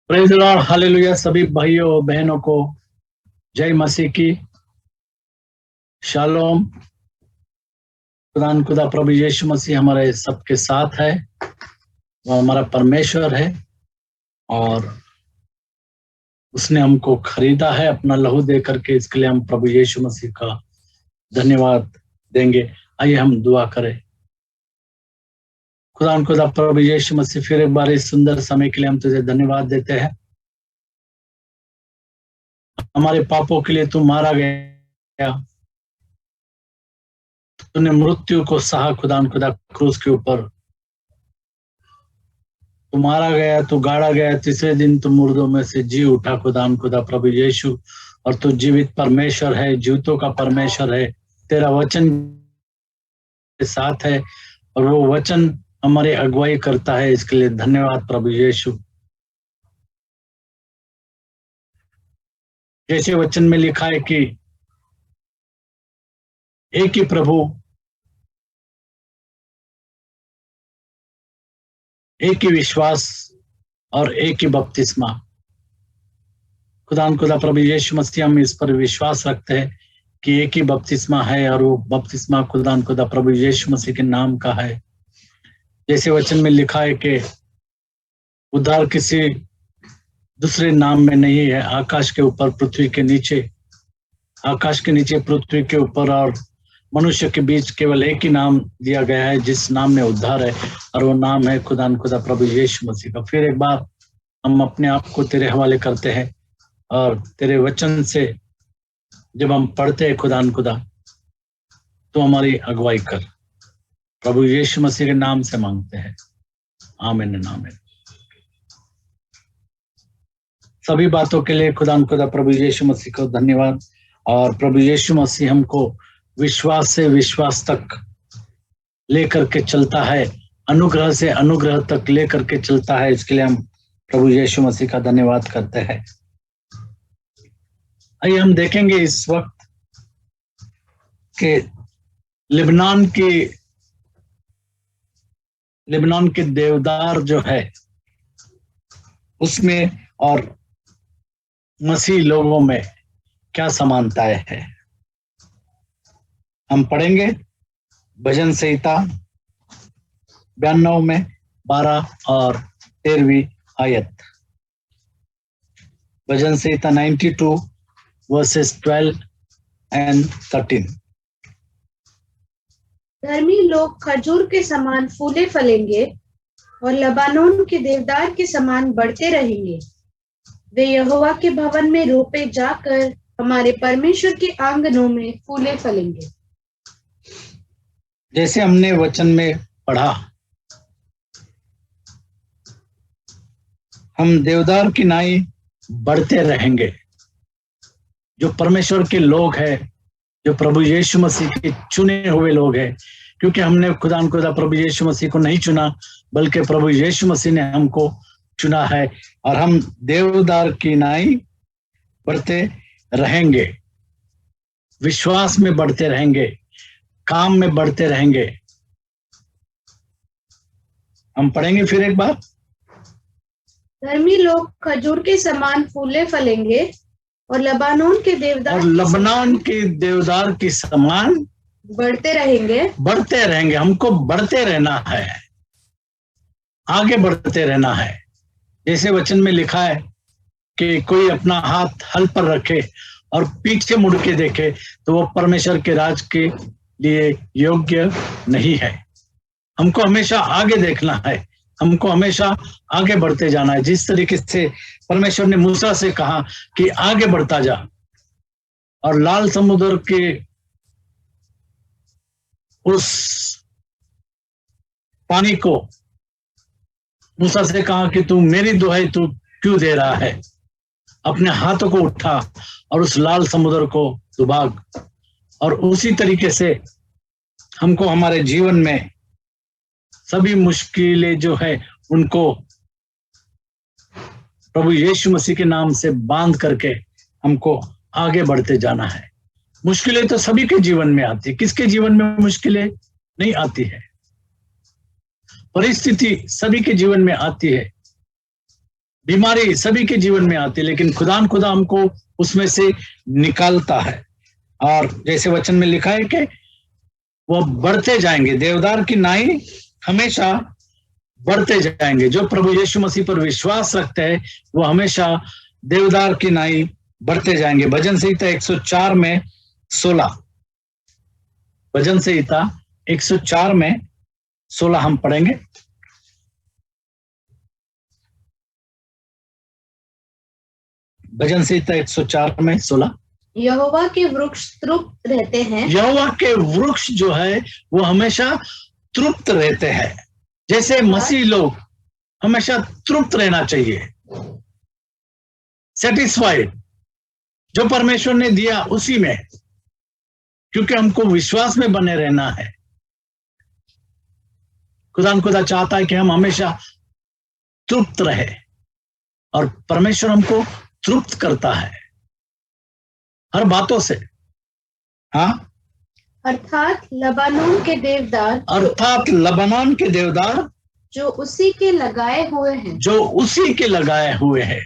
Praise the Lord, hallelujah. सभी भाइयों और बहनों को जय मसीह की। शालोम। खुदा प्रभु यीशु मसीह हमारे सबके साथ है। वो हमारा परमेश्वर है और उसने हमको खरीदा है अपना लहू दे करके। इसके लिए हम प्रभु यीशु मसीह का धन्यवाद देंगे। आइए हम दुआ करें। खुदा प्रभु यीशु मसीह, फिर एक बार इस सुंदर समय के लिए हम तुझे धन्यवाद देते हैं। हमारे पापों के लिए तू मारा गया, तूने मृत्यु को सहा खुदा क्रूस के ऊपर। तू मारा गया, तू गाड़ा गया, तीसरे दिन तू मुर्दों में से जी उठा खुदा प्रभु यीशु। और तू जीवित परमेश्वर है, जीवितों का परमेश्वर है। तेरा वचन के साथ है और वो वचन हमारी अगुवाई करता है। इसके लिए धन्यवाद प्रभु यीशु। जैसे वचन में लिखा है कि एक ही प्रभु, एक ही विश्वास और एक ही बपतिस्मा। खुदा प्रभु यीशु मसीह, हम इस पर विश्वास रखते हैं कि एक ही बपतिस्मा है और वो बपतिस्मा खुदा प्रभु यीशु मसीह के नाम का है। जैसे वचन में लिखा है कि उद्धार किसी दूसरे नाम में नहीं है, आकाश के ऊपर, पृथ्वी के नीचे, आकाश के नीचे, पृथ्वी के ऊपर और मनुष्य के बीच केवल एक ही नाम दिया गया है जिस नाम में उद्धार है, और वो नाम है खुदा प्रभु यीशु मसीह का। फिर एक बार हम अपने आप को तेरे हवाले करते हैं और तेरे वचन से जब हम पढ़ते हैं खुदा तो हमारी अगुवाई कर। प्रभु यीशु मसीह के नाम से मांगते हैं, आमीन आमीन। सभी बातों के लिए खुदा प्रभु यीशु मसीह को धन्यवाद। और प्रभु यीशु मसीह हमको विश्वास से विश्वास तक लेकर के चलता है, अनुग्रह से अनुग्रह तक लेकर के चलता है। इसके लिए हम प्रभु यीशु मसीह का धन्यवाद करते हैं। आइए हम देखेंगे इस वक्त के लेबनान के देवदार जो है उसमें और मसीह लोगों में क्या समानताएं है। हम पढ़ेंगे भजन संहिता 92 में 12 और 13वीं आयत। भजन संहिता 92 वर्सेस 12 and 13। धर्मी लोग खजूर के समान फूले फलेंगे और लबानोन के देवदार के समान बढ़ते रहेंगे। वे यहोवा के भवन में रोपे जाकर हमारे परमेश्वर के आंगनों में फूले फलेंगे। जैसे हमने वचन में पढ़ा, हम देवदार की नाई बढ़ते रहेंगे। जो परमेश्वर के लोग हैं, जो प्रभु यीशु मसीह के चुने हुए लोग हैं, क्योंकि हमने खुदा प्रभु यीशु मसीह को नहीं चुना, बल्कि प्रभु यीशु मसीह ने हमको चुना है। और हम देवदार की नाई बढ़ते रहेंगे, विश्वास में बढ़ते रहेंगे, काम में बढ़ते रहेंगे। हम पढ़ेंगे फिर एक बार। धर्मी लोग खजूर के समान फूले फलेंगे और लबानोन के देवदार के समान बढ़ते रहेंगे। हमको बढ़ते रहना है, आगे बढ़ते रहना है। जैसे वचन में लिखा है कि कोई अपना हाथ हल पर रखे और पीछे मुड़ के देखे तो वो परमेश्वर के राज के लिए योग्य नहीं है। हमको हमेशा आगे देखना है, हमको हमेशा आगे बढ़ते जाना है। जिस तरीके से परमेश्वर ने मूसा से कहा कि आगे बढ़ता जा, और लाल समुद्र के उस पानी को मूसा से कहा कि तू मेरी दुहाई तू क्यों दे रहा है, अपने हाथों को उठा और उस लाल समुद्र को डुबाग। और उसी तरीके से हमको हमारे जीवन में सभी मुश्किलें जो है उनको प्रभु यीशु मसीह के नाम से बांध करके हमको आगे बढ़ते जाना है। मुश्किलें तो सभी के जीवन में आती है, किसके जीवन में मुश्किलें नहीं आती है? परिस्थिति सभी के जीवन में आती है, बीमारी सभी के जीवन में आती है, लेकिन खुदा हमको उसमें से निकालता है। और जैसे वचन में लिखा है कि वो बढ़ते जाएंगे, देवदार की नाई हमेशा बढ़ते जाएंगे। जो प्रभु यीशु मसीह पर विश्वास रखते हैं वो हमेशा देवदार की नाई बढ़ते जाएंगे। भजन संहिता 104 में 16, भजन संहिता 104 में 16 हम पढ़ेंगे। भजन संहिता 104 में 16। यहोवा के वृक्ष तृप्त रहते हैं। यहोवा के वृक्ष जो है वो हमेशा तृप्त रहते हैं। जैसे मसीह लोग हमेशा तृप्त रहना चाहिए, सेटिस्फाइड, जो परमेश्वर ने दिया उसी में, क्योंकि हमको विश्वास में बने रहना है। खुदा चाहता है कि हम हमेशा तृप्त रहे, और परमेश्वर हमको तृप्त करता है हर बातों से। हाँ, अर्थात लबानोन के देवदार, अर्थात लबानोन के देवदार जो उसी के लगाए हुए हैं, जो उसी के लगाए हुए हैं।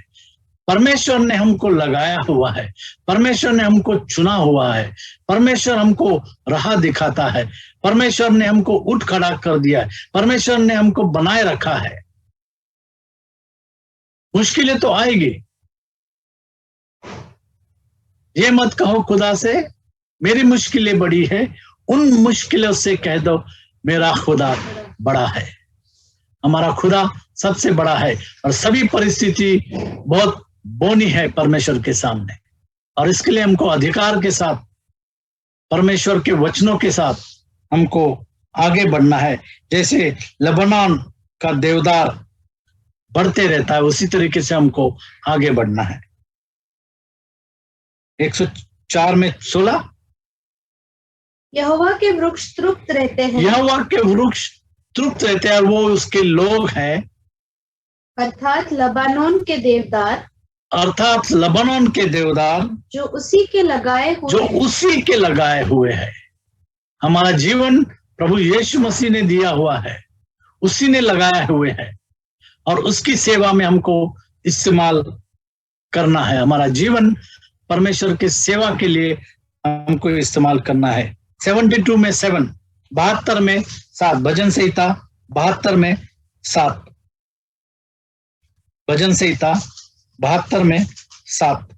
परमेश्वर ने हमको लगाया हुआ है, परमेश्वर ने हमको चुना हुआ है, परमेश्वर हमको राह दिखाता है, परमेश्वर ने हमको उठ खड़ा कर दिया है, परमेश्वर ने हमको बनाए रखा है। मुश्किलें तो आएगी, ये मत कहो खुदा से मेरी मुश्किलें बड़ी है, उन मुश्किलों से कह दो मेरा खुदा बड़ा है। हमारा खुदा सबसे बड़ा है, और सभी परिस्थिति बहुत बोनी है परमेश्वर के सामने, और इसके लिए हमको अधिकार के साथ, परमेश्वर के वचनों के साथ हमको आगे बढ़ना है। जैसे लबानोन का देवदार बढ़ते रहता है, उसी तरीके से हमको आगे बढ़ना है। 104 में 16, यहोवा के वृक्ष तृप्त रहते हैं। यहोवा के वृक्ष तृप्त रहते हैं, वो उसके लोग हैं। अर्थात लबानोन के देवदार, अर्थात लबानोन के देवदार जो उसी के लगाए हुए, जो उसी के लगाए हुए हैं। हमारा जीवन प्रभु यीशु मसीह ने दिया हुआ है, उसी ने लगाया हुए है, और उसकी सेवा में हमको इस्तेमाल करना है। हमारा जीवन परमेश्वर के सेवा के लिए हमको इस्तेमाल करना है। 72 में 7, 72 में 7, भजन संहिता 72 में 7, भजन संहिता 72 में 7।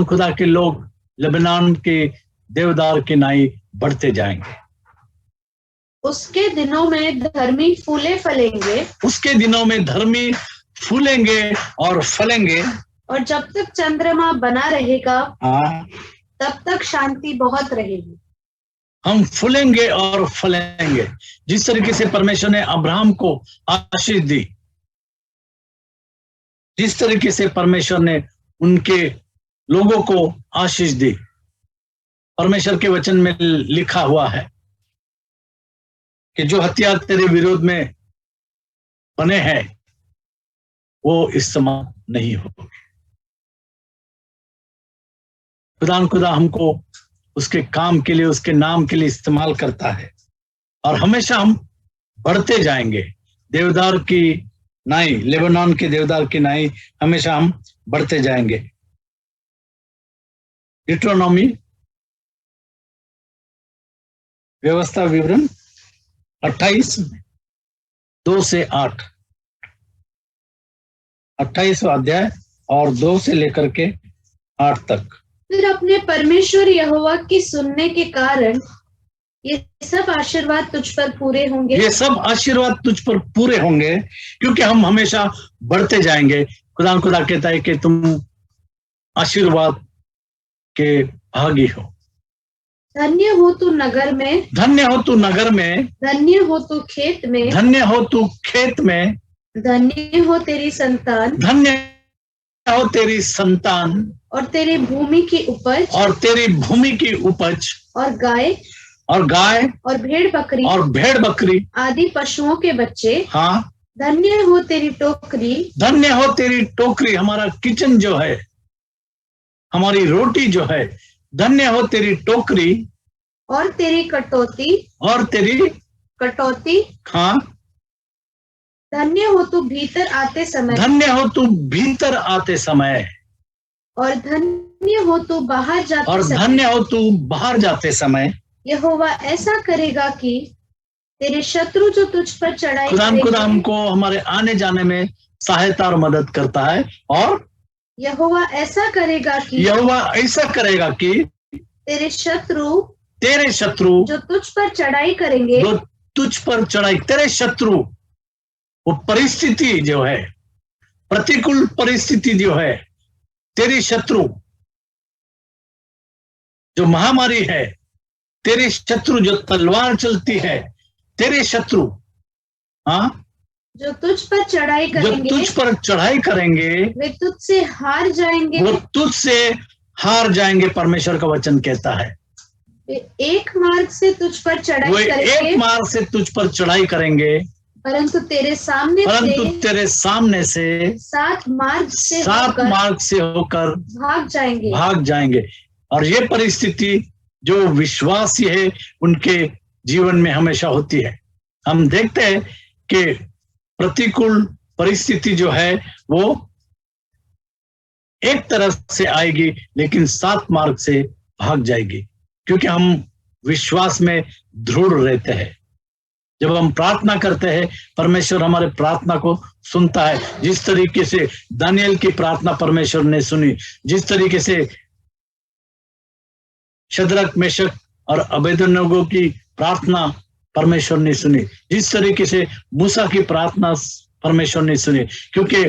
खुदा के लोग लेबनान के देवदार की नाई बढ़ते जाएंगे। उसके दिनों में धर्मी फूले फलेंगे, उसके दिनों में धर्मी फूलेंगे और फलेंगे, और जब तक चंद्रमा बना रहेगा हाँ, तब तक शांति बहुत रहेगी। हम फूलेंगे और फलेंगे। जिस तरीके से परमेश्वर ने अब्राहम को आशीष दी, जिस तरीके से परमेश्वर ने उनके लोगों को आशीष दी, परमेश्वर के वचन में लिखा हुआ है कि जो हथियार तेरे विरोध में बने हैं वो इस्तेमाल नहीं होंगे। खुदा हमको उसके काम के लिए, उसके नाम के लिए इस्तेमाल करता है, और हमेशा हम बढ़ते जाएंगे। देवदार की नाई, लेबनान के देवदार की नाई, हमेशा हम बढ़ते जाएंगे। डिट्रोनॉमी, व्यवस्था विवरण 28 2 से 8, 28वां अध्याय और 2 से लेकर के 8 तक। फिर अपने परमेश्वर यहोवा की सुनने के कारण ये सब आशीर्वाद तुझ पर पूरे होंगे। ये सब आशीर्वाद तुझ पर पूरे होंगे, क्योंकि हम हमेशा बढ़ते जाएंगे। खुदा कहता है कि तुम आशीर्वाद के भागी हो। धन्य हो तू नगर में, धन्य हो तू नगर में, धन्य हो तू खेत में, धन्य हो तू खेत में, धन्य हो तेरी संतान, धन्य हो तेरी संतान, और तेरी भूमि की उपज, और तेरी भूमि की उपज, और गाय और भेड़ बकरी आदि पशुओं के बच्चे। हाँ, धन्य हो तेरी टोकरी, धन्य हो तेरी टोकरी, हमारा किचन जो है, हमारी रोटी जो है। धन्य हो तेरी टोकरी और तेरी कटौती, हाँ, धन्य हो तू भीतर आते समय, धन्य हो तू भीतर आते समय, और धन्य हो तू बाहर जाते और समय। धन्य हो तू बाहर जाते समय। यहोवा ऐसा करेगा कि तेरे शत्रु जो तुझ पर चढ़ाई खुदा करेंगे, हमको हमारे आने जाने में सहायता और मदद करता है। और यहोवा ऐसा करेगा कि यहोवा ऐसा करेगा कि तेरे शत्रु जो तुझ पर चढ़ाई करेंगे, जो तुझ पर चढ़ाई, तेरे शत्रु, वो परिस्थिति जो है, प्रतिकूल परिस्थिति जो है, तेरी शत्रु, जो महामारी है, तेरे शत्रु, जो तलवार चलती है, तेरे शत्रु, हाँ, जो तुझ पर चढ़ाई करेंगे, वे तुझसे हार जाएंगे, वो तुझसे हार जाएंगे। परमेश्वर का वचन कहता है वे एक मार्ग से तुझ पर चढ़ाई करेंगे, परंतु तेरे सामने से 7 मार्ग से होकर भाग जाएंगे। और ये परिस्थिति जो विश्वासी है उनके जीवन में हमेशा होती है। हम देखते हैं कि प्रतिकूल परिस्थिति जो है वो एक तरफ से आएगी, लेकिन 7 मार्ग से भाग जाएगी, क्योंकि हम विश्वास में दृढ़ रहते हैं। जब हम प्रार्थना करते हैं, परमेश्वर हमारे प्रार्थना को सुनता है। जिस तरीके से दानियल की प्रार्थना परमेश्वर ने सुनी, जिस तरीके से शद्रक, मेशक और अबेदनगो की प्रार्थना परमेश्वर ने सुनी, जिस तरीके से मूसा की प्रार्थना परमेश्वर ने सुनी, क्योंकि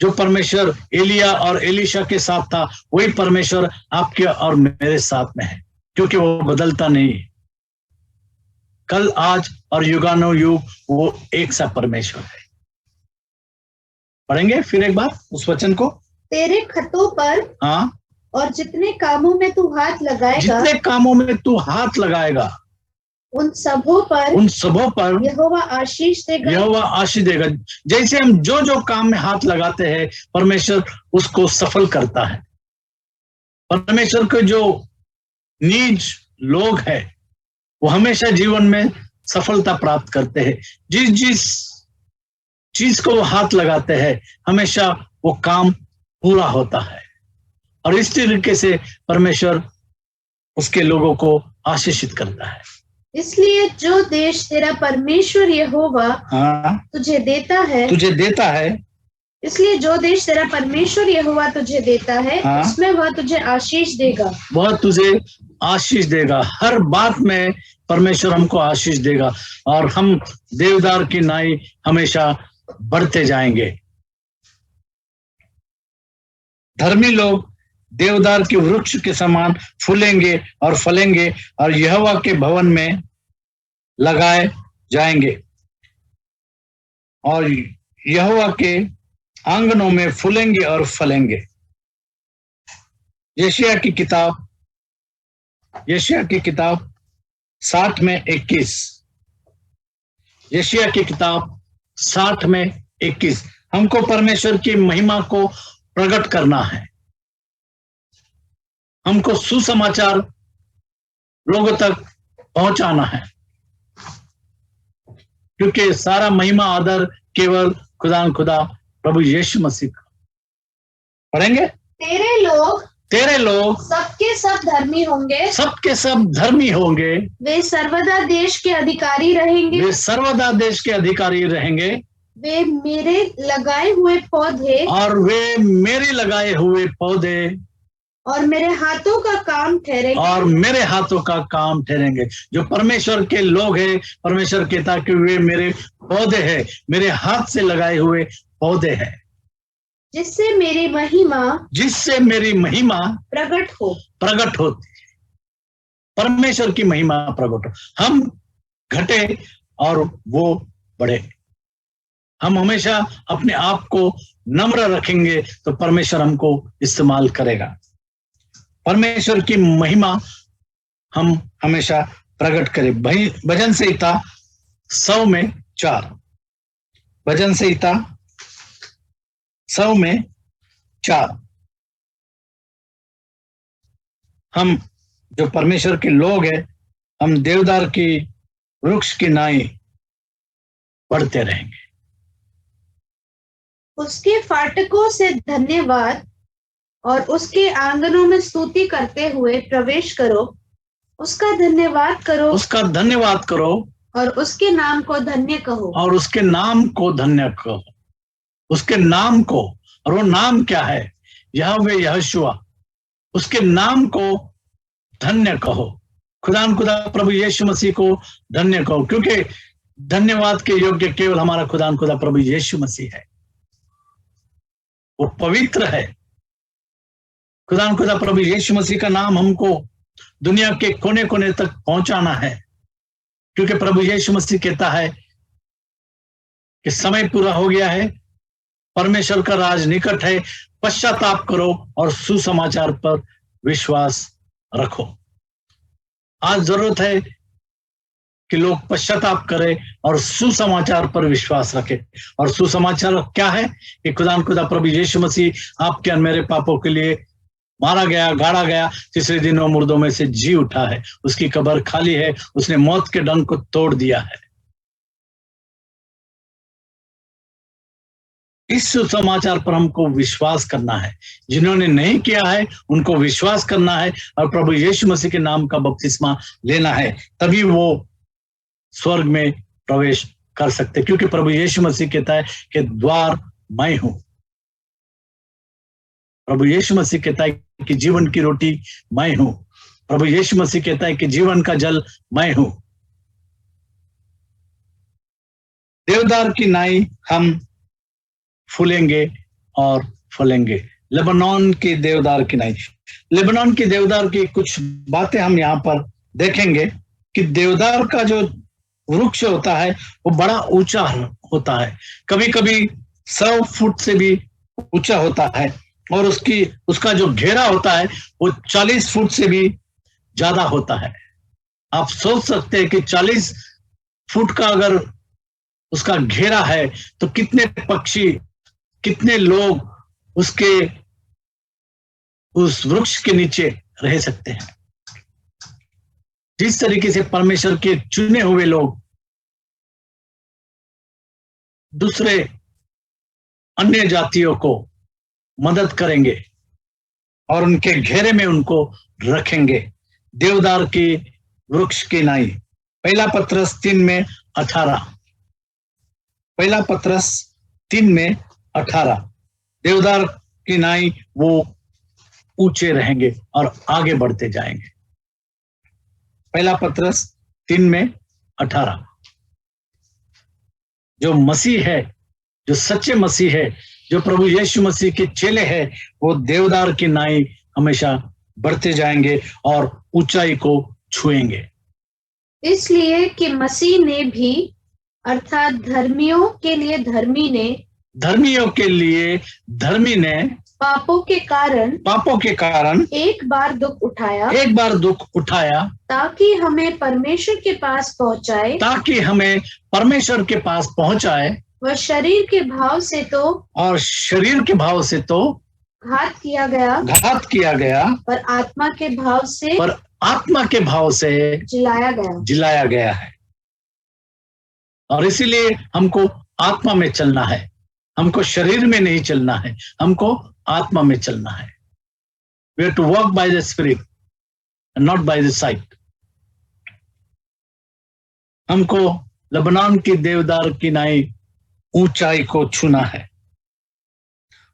जो परमेश्वर एलिया और एलीशा के साथ था, वही परमेश्वर आपके और मेरे साथ में है, क्योंकि वो बदलता नहीं। कल, आज और युगानुयुग वो एक सा परमेश्वर है। पढ़ेंगे फिर एक बार उस वचन को। तेरे खतों पर, हाँ, और जितने कामों में तू हाथ लगाएगा, उन सबों पर यहोवा आशीष देगा। जैसे हम जो जो काम में हाथ लगाते हैं, परमेश्वर उसको सफल करता है। परमेश्वर के जो नीच लोग हैं, वो हमेशा जीवन में सफलता प्राप्त करते हैं। जिस जिस चीज को वो हाथ लगाते हैं, हमेशा वो काम पूरा होता है। और इस तरीके से परमेश्वर उसके लोगों को आशीषित करता है। इसलिए जो देश तेरा परमेश्वर यहोवा तुझे देता है, इसलिए जो देश तेरा परमेश्वर यहोवा तुझे देता है, उसमें वह तुझे आशीष देगा। वह तुझे आशीष देगा। हर बात में परमेश्वर हमको आशीष देगा, और हम देवदार की नाई हमेशा बढ़ते जाएंगे। धर्मी लोग देवदार के वृक्ष के समान फूलेंगे और फलेंगे, और यहोवा के भवन में लगाए जाएंगे, और यहोवा के आंगनों में फूलेंगे और फलेंगे। यशायाह की किताब 60 में 21। यशायाह की किताब 60 में 21। हमको परमेश्वर की महिमा को प्रकट करना है। हमको सुसमाचार लोगों तक पहुंचाना है, क्योंकि सारा महिमा आदर केवल खुदा प्रभु यीशु मसीह का। पढ़ेंगे। तेरे लोग सबके सब धर्मी होंगे। वे सर्वदा देश के अधिकारी रहेंगे। वे मेरे लगाए हुए पौधे और मेरे हाथों का काम ठहरेंगे। जो परमेश्वर के लोग हैं, परमेश्वर कहता कि वे मेरे पौधे हैं, मेरे हाथ से लगाए हुए पौधे हैं, जिससे मेरी महिमा प्रकट होती है। परमेश्वर की महिमा प्रकट हो। हम घटे और वो बढ़े। हम हमेशा अपने आप को नम्र रखेंगे तो परमेश्वर हमको इस्तेमाल करेगा। परमेश्वर की महिमा हम हमेशा प्रकट करें। भजन संहिता 100 में 4। भजन संहिता 100 में 4। हम जो परमेश्वर के लोग हैं, हम देवदार की वृक्ष की नाई बढ़ते रहेंगे। उसके फाटकों से धन्यवाद और उसके आंगनों में स्तुति करते हुए प्रवेश करो। उसका धन्यवाद करो, उसका धन्यवाद करो और उसके नाम को धन्य कहो। और उसके नाम को धन्य कहो, उसके नाम को। और वो नाम क्या है? यहोवा यहोशुआ। उसके नाम को धन्य कहो। खुदा प्रभु यीशु मसीह को धन्य कहो, क्योंकि धन्यवाद के योग्य केवल हमारा खुदा प्रभु यीशु मसीह है। वो पवित्र है। खुदा प्रभु यीशु मसीह का नाम हमको दुनिया के कोने कोने तक पहुंचाना है, क्योंकि प्रभु यीशु मसीह कहता है कि समय पूरा हो गया है, परमेश्वर का राज निकट है, पश्चाताप करो और सुसमाचार पर विश्वास रखो। आज जरूरत है कि लोग पश्चाताप करें और सुसमाचार पर विश्वास रखें। और सुसमाचार क्या है? कि खुदा प्रभु यीशु मसीह आपके और मेरे पापों के लिए मारा गया, गाड़ा गया, तीसरे दिन वो मुर्दों में से जी उठा है, उसकी कब्र खाली है, उसने मौत के डंक को तोड़ दिया है। इस सुसमाचार पर हमको विश्वास करना है। जिन्होंने नहीं किया है उनको विश्वास करना है और प्रभु यीशु मसीह के नाम का बपतिस्मा लेना है, तभी वो स्वर्ग में प्रवेश कर सकते, क्योंकि प्रभु यीशु मसीह कहता है कि द्वार मैं हूं। प्रभु यीशु मसीह कहता है कि जीवन की रोटी मैं हूं। प्रभु यीशु मसीह कहता है कि जीवन का जल मैं हूं। देवदार की नाई हम फूलेंगे और फलेंगे। लेबनान की देवदार की नाई। लेबनान की देवदार की कुछ बातें हम यहाँ पर देखेंगे कि देवदार का जो वृक्ष होता है वो बड़ा ऊंचा होता है, कभी कभी 100 फुट से भी ऊंचा होता है, और उसका जो घेरा होता है वो 40 फुट से भी ज्यादा होता है। आप सोच सकते हैं कि 40 फुट का अगर उसका घेरा है तो कितने पक्षी, कितने लोग उसके उस वृक्ष के नीचे रह सकते हैं। जिस तरीके से परमेश्वर के चुने हुए लोग दूसरे अन्य जातियों को मदद करेंगे और उनके घेरे में उनको रखेंगे। देवदार की वृक्ष की नाई। पहला पत्रस 3:18। पहला पत्रस 3:18। देवदार की नाई वो ऊंचे रहेंगे और आगे बढ़ते जाएंगे। पहला पत्रस 3:18। जो मसीह है, जो सच्चे मसीह है, जो प्रभु यीशु मसीह के चेले हैं, वो देवदार की नाई हमेशा बढ़ते जाएंगे और ऊंचाई को छुएंगे। इसलिए कि मसीह ने भी, अर्थात धर्मियों के लिए धर्मी ने, धर्मियों के लिए धर्मी ने पापों के कारण एक बार दुख उठाया, ताकि हमें परमेश्वर के पास पहुंचाए, वह शरीर के भाव से तो घात किया गया, पर आत्मा के भाव से जिलाया गया है। और इसीलिए हमको आत्मा में चलना है, हमको शरीर में नहीं चलना है, हमको आत्मा में चलना है। We have to walk by the spirit and not by the sight. हमको लेबनान की देवदार की नाई ऊंचाई को छूना है।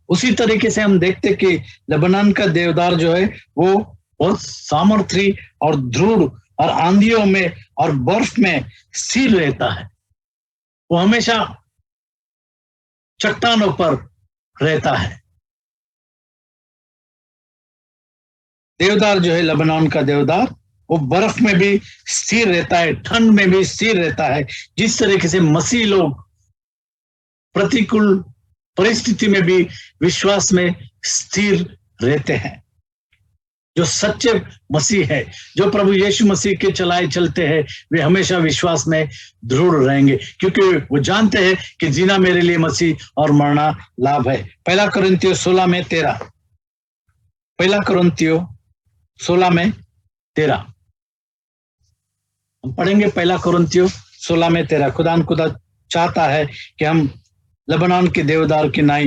उसी तरीके से हम देखते कि लेबनान का देवदार जो है वो बहुत सामर्थी और दृढ़ और आंधियों में और बर्फ में स्थिर रहता है। वो हमेशा चट्टानों पर रहता है। देवदार जो है लेबनान का देवदार, वो बर्फ में भी स्थिर रहता है, ठंड में भी स्थिर रहता है। जिस तरीके से मसीह लोग प्रतिकूल परिस्थिति में भी विश्वास में स्थिर रहते हैं। जो सच्चे मसीह है, जो प्रभु यीशु मसीह के चलाए चलते हैं, वे हमेशा विश्वास में दृढ़ रहेंगे, क्योंकि वो जानते हैं कि जीना मेरे लिए मसीह और मरना लाभ है। पहला कुरिन्थियों 16:13। पहला कुरिन्थियों 16:13 हम पढ़ेंगे। पहला कुरिन्थियों 16:13। खुदा चाहता है कि हम लबनान के देवदार की नाई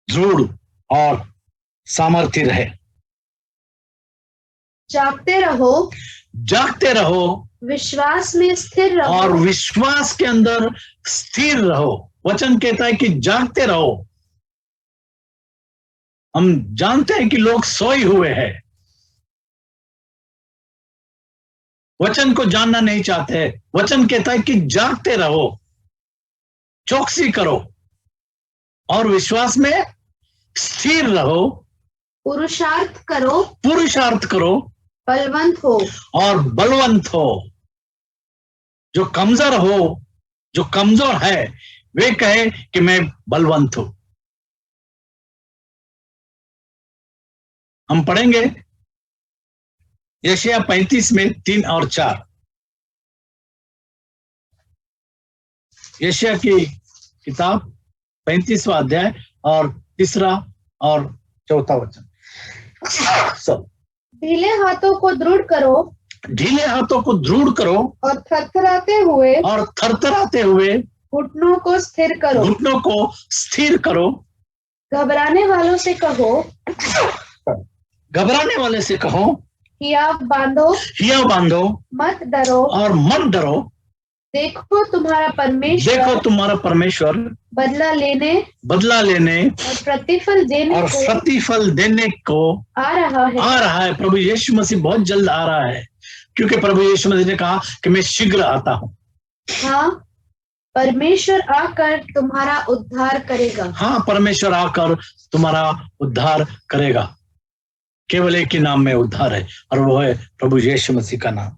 दृढ़ और सामर्थ्य रहे। जागते रहो, जागते रहो विश्वास में स्थिर रहो, और विश्वास के अंदर स्थिर रहो। वचन कहता है कि जागते रहो। हम जानते हैं कि लोग सोए हुए हैं, वचन को जानना नहीं चाहते। वचन कहता है कि जागते रहो, चौकसी करो और विश्वास में स्थिर रहो, पुरुषार्थ करो, पुरुषार्थ करो बलवंत हो। और बलवंत हो। जो कमजोर है वे कहे कि मैं बलवंत हूं। हम पढ़ेंगे यशायाह 35 में 3 और 4। यशायाह की किताब 35वां अध्याय और 3 और 4 वचन। सब ढीले हाथों को दृढ़ करो, ढीले हाथों को दृढ़ करो और थरथराते हुए घुटनों को स्थिर करो। घुटनों को स्थिर करो। घबराने वालों से कहो, घबराने वाले से कहो, हियाव बांधो, मत डरो और मत डरो। देखो तुम्हारा परमेश्वर बदला लेने और प्रतिफल देने को आ रहा है। प्रभु यीशु मसीह बहुत जल्द आ रहा है, क्योंकि प्रभु यीशु मसीह ने कहा कि मैं शीघ्र आता हूं। हाँ, परमेश्वर आकर तुम्हारा उद्धार करेगा। हाँ, परमेश्वर आकर तुम्हारा उद्धार करेगा। केवल एक ही नाम में उद्धार है और वो है प्रभु यीशु मसीह का नाम।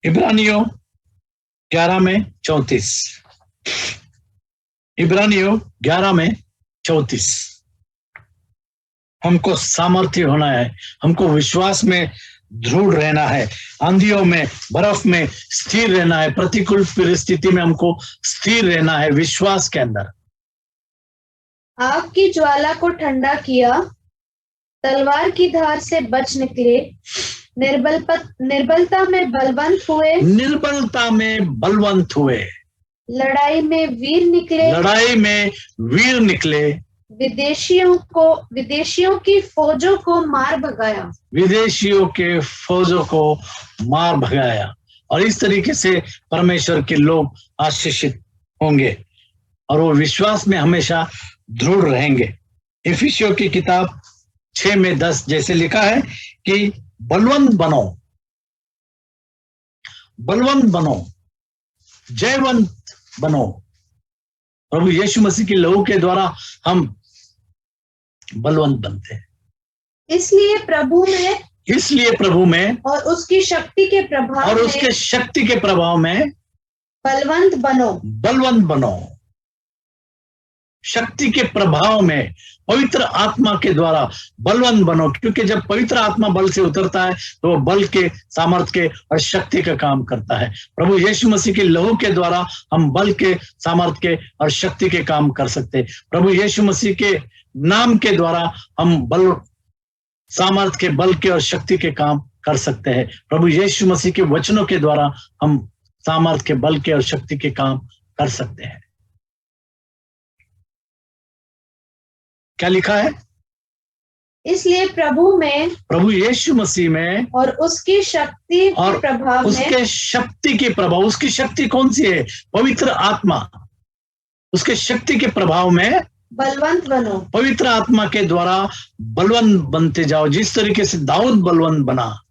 इब्रानियों 11 में 34। इब्रानियों 11 में 34। हमको सामर्थ्य होना है, हमको विश्वास में दृढ़ रहना है, आंधियों में, बर्फ में स्थिर रहना है, प्रतिकूल परिस्थिति में हमको स्थिर रहना है विश्वास के अंदर। आग की ज्वाला को ठंडा किया, तलवार की धार से बच निकले, निर्बलता में बलवंत हुए, लड़ाई में वीर निकले, विदेशियों की फौजों को मार भगाया। और इस तरीके से परमेश्वर के लोग आशीषित होंगे और वो विश्वास में हमेशा दृढ़ रहेंगे। इफिसियों की किताब 6 में 10 जैसे लिखा है कि बलवंत बनो, जयवंत बनो। प्रभु यीशु मसीह के लहू के द्वारा हम बलवंत बनते हैं। इसलिए प्रभु में और उसकी शक्ति के प्रभाव में बलवंत बनो। शक्ति के प्रभाव में पवित्र आत्मा के द्वारा बलवंत बनो, क्योंकि जब पवित्र आत्मा बल से उतरता है तो वो बल के, सामर्थ के और शक्ति का काम करता है। प्रभु यीशु मसीह के लहू के द्वारा हम बल के, सामर्थ के और शक्ति के काम कर सकते हैं। प्रभु यीशु मसीह के नाम के द्वारा हम बल, सामर्थ के, बल के और शक्ति के काम कर सकते हैं। प्रभु यीशु मसीह के वचनों के द्वारा हम सामर्थ के, बल के और शक्ति के काम कर सकते हैं। क्या लिखा है? इसलिए प्रभु यीशु मसीह में और उसकी शक्ति के प्रभाव, उसकी शक्ति कौन सी है? पवित्र आत्मा। उसके शक्ति के प्रभाव में बलवंत बनो। पवित्र आत्मा के द्वारा बलवंत बनते जाओ। जिस तरीके से दाऊद बलवंत बना,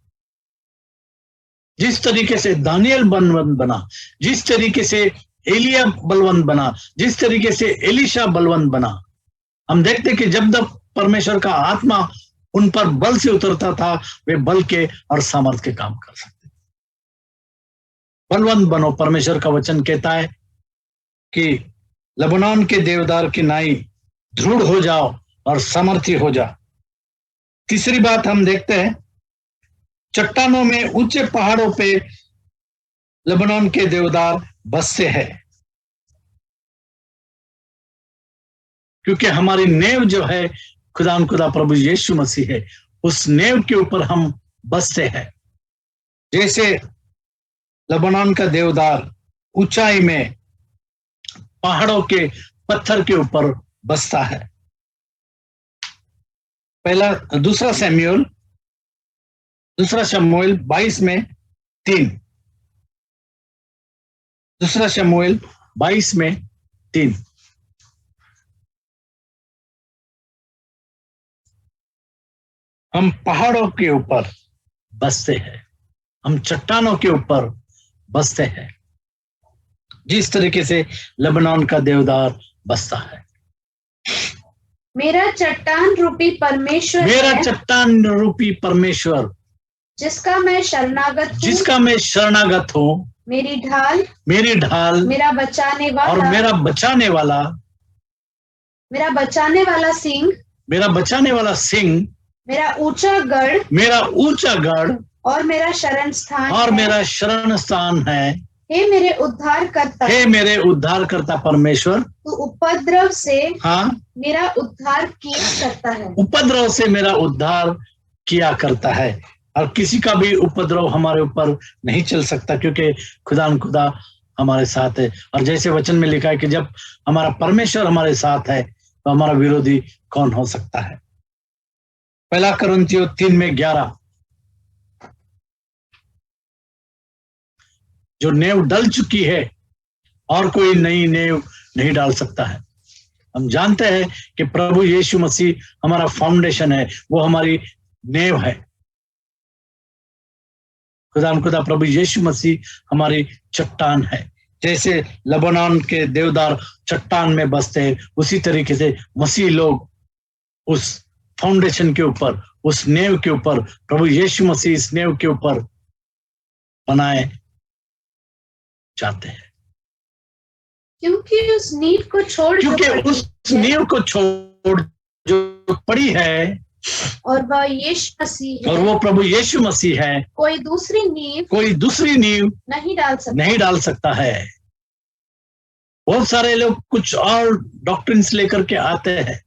जिस तरीके से दानियल बलवंत बना, जिस तरीके से एलिया बलवंत बना, जिस तरीके से एलीशा बलवंत बना। हम देखते कि जब तक परमेश्वर का आत्मा उन पर बल से उतरता था, वे बल के और सामर्थ के काम कर सकते। बलवंत बनो। परमेश्वर का वचन कहता है कि लबनान के देवदार की नाई दृढ़ हो जाओ और सामर्थ्य हो जा। तीसरी बात हम देखते हैं, चट्टानों में, ऊंचे पहाड़ों पे लबनान के देवदार बसते हैं, क्योंकि हमारी नेव जो है खुदा प्रभु यीशु मसीह है। उस नेव के ऊपर हम बसते हैं। जैसे लबनान का देवदार ऊंचाई में पहाड़ों के पत्थर के ऊपर बसता है। दूसरा शमूएल 22 में 3। दूसरा शमूएल 22 में 3। हम पहाड़ों के ऊपर बसते हैं, हम चट्टानों के ऊपर बसते हैं, जिस तरीके से लेबनान का देवदार बसता है। मेरा चट्टान रूपी परमेश्वर मेरा है, चट्टान रूपी परमेश्वर, जिसका मैं शरणागत हूँ, मेरी ढाल, मेरा बचाने वाला, मेरा बचाने वाला सिंह, मेरा ऊंचा गढ़ और मेरा शरण स्थान है। हे मेरे उद्धारकर्ता परमेश्वर, तू उपद्रव से मेरा उद्धार किया करता है। और किसी का भी उपद्रव हमारे ऊपर नहीं चल सकता, क्योंकि खुदा हमारे साथ है। और जैसे वचन में लिखा है कि जब हमारा परमेश्वर हमारे साथ है तो हमारा विरोधी कौन हो सकता है। 1 कुरिन्थियों 3:11, जो नेव डल चुकी है और कोई नई नेव नहीं डाल सकता है। हम जानते हैं कि प्रभु यीशु मसीह हमारा फाउंडेशन है, वो हमारी नेव है। खुदा प्रभु यीशु मसीह हमारी चट्टान है। जैसे लेबनान के देवदार चट्टान में बसते हैं, उसी तरीके से मसीह लोग उस फाउंडेशन के ऊपर, उस नेव के ऊपर, प्रभु यीशु मसीह इस नेव के ऊपर बनाए जाते हैं। क्योंकि उस नींव को छोड़ जो पड़ी है, और वह यीशु मसीह है, और वो प्रभु यीशु मसीह है, कोई दूसरी नींव नहीं डाल सकता है। बहुत सारे लोग कुछ और डॉक्ट्रिन्स लेकर के आते हैं,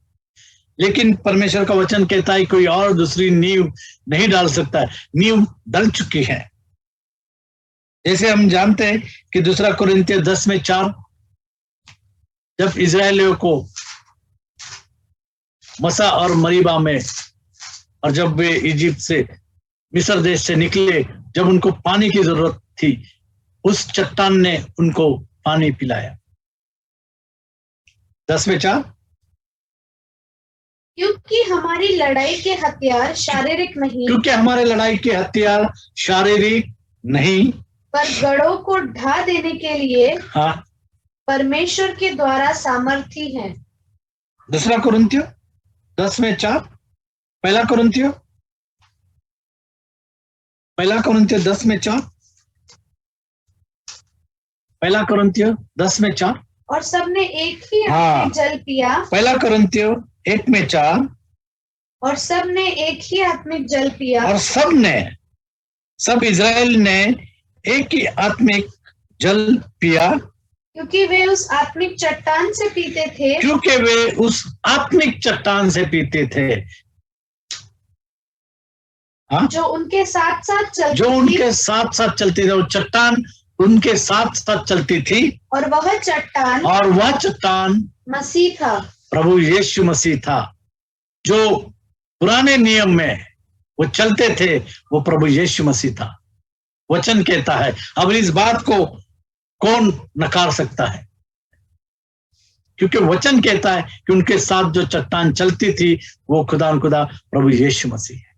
लेकिन परमेश्वर का वचन कहता है कोई और दूसरी नींव नहीं डाल सकता है। नींव डल चुकी है। जैसे हम जानते हैं कि 2 कुरिन्थियों 10:4, जब इजरायलियों को मसा और मरीबा में, और जब वे इजिप्ट से, मिस्र देश से निकले, जब उनको पानी की जरूरत थी, उस चट्टान ने उनको पानी पिलाया। 10:4, क्योंकि हमारी लड़ाई के हथियार शारीरिक नहीं, पर गढ़ों को ढा देने के लिए परमेश्वर के द्वारा सामर्थी है। 2 कुरिन्थियों 10:4, 1 कुरिन्थियों 10:4, 1 कुरिन्थियों 10:4, और सबने एक ही आत्मिक जल पिया। 1 कुरिन्थियों 1:4, और सबने एक ही आत्मिक जल पिया, और सब इजराइल ने एक ही आत्मिक जल पिया, क्योंकि वे उस आत्मिक चट्टान से पीते थे, जो उनके साथ साथ चलती थी। वो चट्टान उनके साथ साथ चलती थी, और वह चट्टान मसीह था, प्रभु यीशु मसीह था। जो पुराने नियम में वो चलते थे, वो प्रभु यीशु मसीह था। वचन कहता है, अब इस बात को कौन नकार सकता है, क्योंकि वचन कहता है कि उनके साथ जो चट्टान चलती थी वो खुदा प्रभु यीशु मसीह है।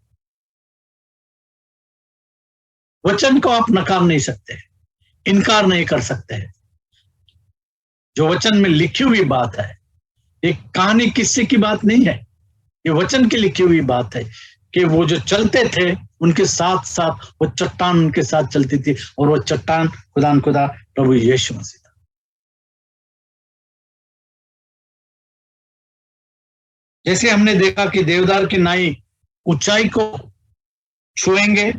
वचन को आप नकार नहीं सकते, इनकार नहीं कर सकते। जो वचन में लिखी हुई बात है, एक कहानी किस्से की बात नहीं है, ये वचन की लिखी हुई बात है कि वो जो चलते थे उनके साथ साथ वो चट्टान उनके साथ चलती थी, और वो चट्टान खुदा प्रभु यीशु मसीह था। जैसे हमने देखा कि देवदार की नाई ऊंचाई को छुएंगे,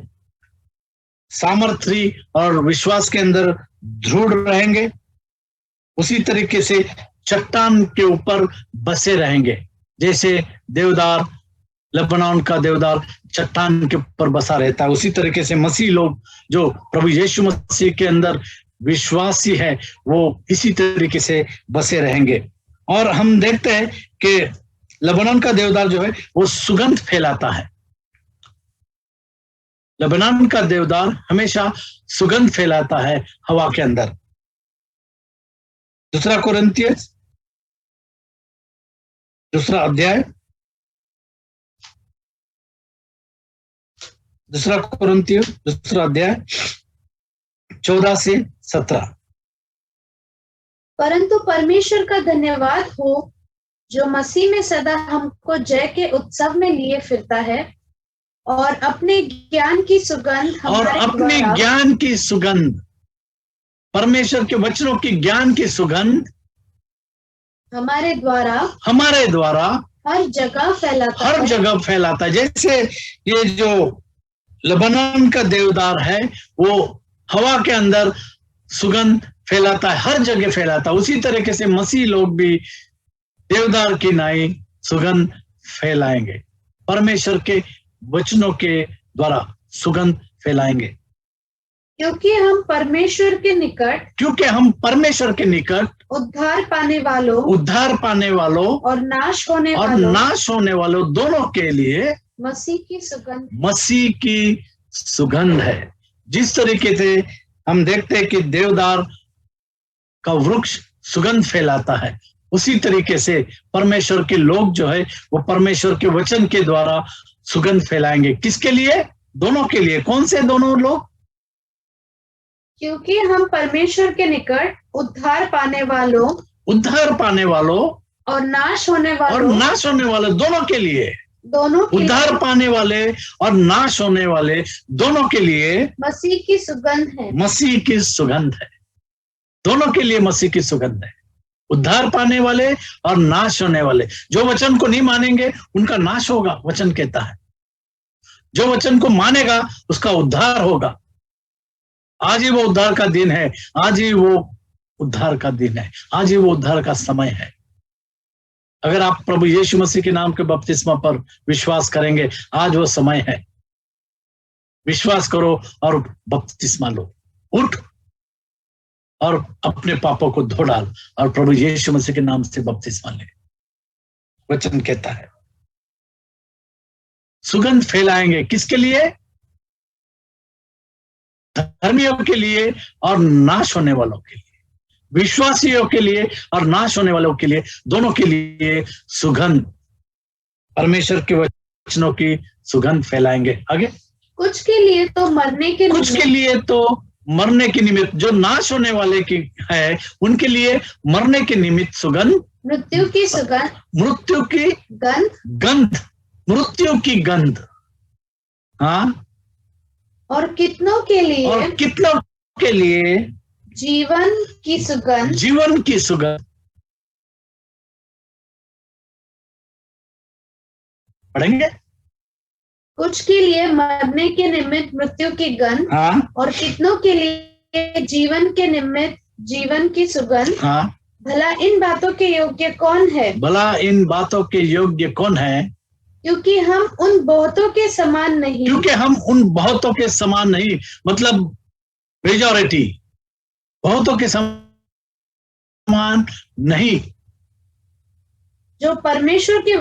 सामर्थ्य और विश्वास के अंदर दृढ़ रहेंगे, उसी तरीके से चट्टान के ऊपर बसे रहेंगे। जैसे देवदार, लेबनान का देवदार चट्टान के ऊपर बसा रहता है, उसी तरीके से मसीह लोग जो प्रभु यीशु मसीह के अंदर विश्वासी है वो इसी तरीके से बसे रहेंगे। और हम देखते हैं कि लेबनान का देवदार जो है वो सुगंध फैलाता है। लेबनान का देवदार हमेशा सुगंध फैलाता है हवा के अंदर। दूसरा कोरिन्थियों दूसरा अध्याय, दूसरा कोरिन्थियों दूसरा अध्याय 14 से 17। परंतु परमेश्वर का धन्यवाद हो जो मसीह में सदा हमको जय के उत्सव में लिए फिरता है और अपने ज्ञान की सुगंध ज्ञान की सुगंध, परमेश्वर के वचनों की ज्ञान की सुगंध हमारे द्वारा हर जगह फैलाता है। जैसे ये जो लेबनान का देवदार है वो हवा के अंदर सुगंध फैलाता है, हर जगह फैलाता है, उसी तरीके से मसीह लोग भी देवदार की नाई सुगंध फैलाएंगे, परमेश्वर के वचनों के द्वारा सुगंध फैलाएंगे। क्योंकि हम परमेश्वर के निकट उद्धार पाने वालों और नाश होने वालों दोनों के लिए मसीह की सुगंध है। जिस तरीके से हम देखते हैं कि देवदार का वृक्ष सुगंध फैलाता है, उसी तरीके से परमेश्वर के लोग जो है वो परमेश्वर के वचन के द्वारा सुगंध फैलाएंगे। किसके लिए? दोनों के लिए। कौन से दोनों लोग? क्योंकि हम परमेश्वर के निकट उद्धार पाने वालों और नाश होने वाले दोनों के लिए, उद्धार पाने वाले और नाश होने वाले दोनों के लिए मसीह की सुगंध है। दोनों के लिए मसीह की सुगंध है। उद्धार पाने वाले और नाश होने वाले, जो वचन को नहीं मानेंगे उनका नाश होगा, वचन कहता है। जो वचन को मानेगा उसका उद्धार होगा। आज ही वो उद्धार का दिन है, आज ही वो उद्धार का दिन है, आज ही वो उद्धार का समय है। अगर आप प्रभु यीशु मसीह के नाम के बपतिस्मा पर विश्वास करेंगे, आज वो समय है। विश्वास करो और बपतिस्मा लो। उठ और अपने पापों को धो डाल और प्रभु यीशु मसीह के नाम से बपतिस्मा ले। वचन कहता है सुगंध फैलाएंगे। किसके लिए? धर्मियों के लिए और नाश होने वालों के लिए, विश्वासियों के लिए और नाश होने वालों के लिए, दोनों के लिए सुगंध, परमेश्वर के वचनों की सुगंध फैलाएंगे। आगे, कुछ के लिए तो मरने के निमित्त, जो नाश होने वाले की है उनके लिए मरने के निमित्त सुगंध, मृत्यु की गंध। हाँ, और कितनों के लिए जीवन की सुगंध। पढ़ेंगे। कुछ के लिए मरने के निमित्त मृत्यु की गंध, हाँ, और कितनों के लिए जीवन के निमित्त जीवन की सुगंध। हाँ, भला इन बातों के योग्य कौन है? क्योंकि हम उन बहुतों के समान नहीं, मतलब मेजॉरिटी, बहुतों के समान नहीं, जो परमेश्वर के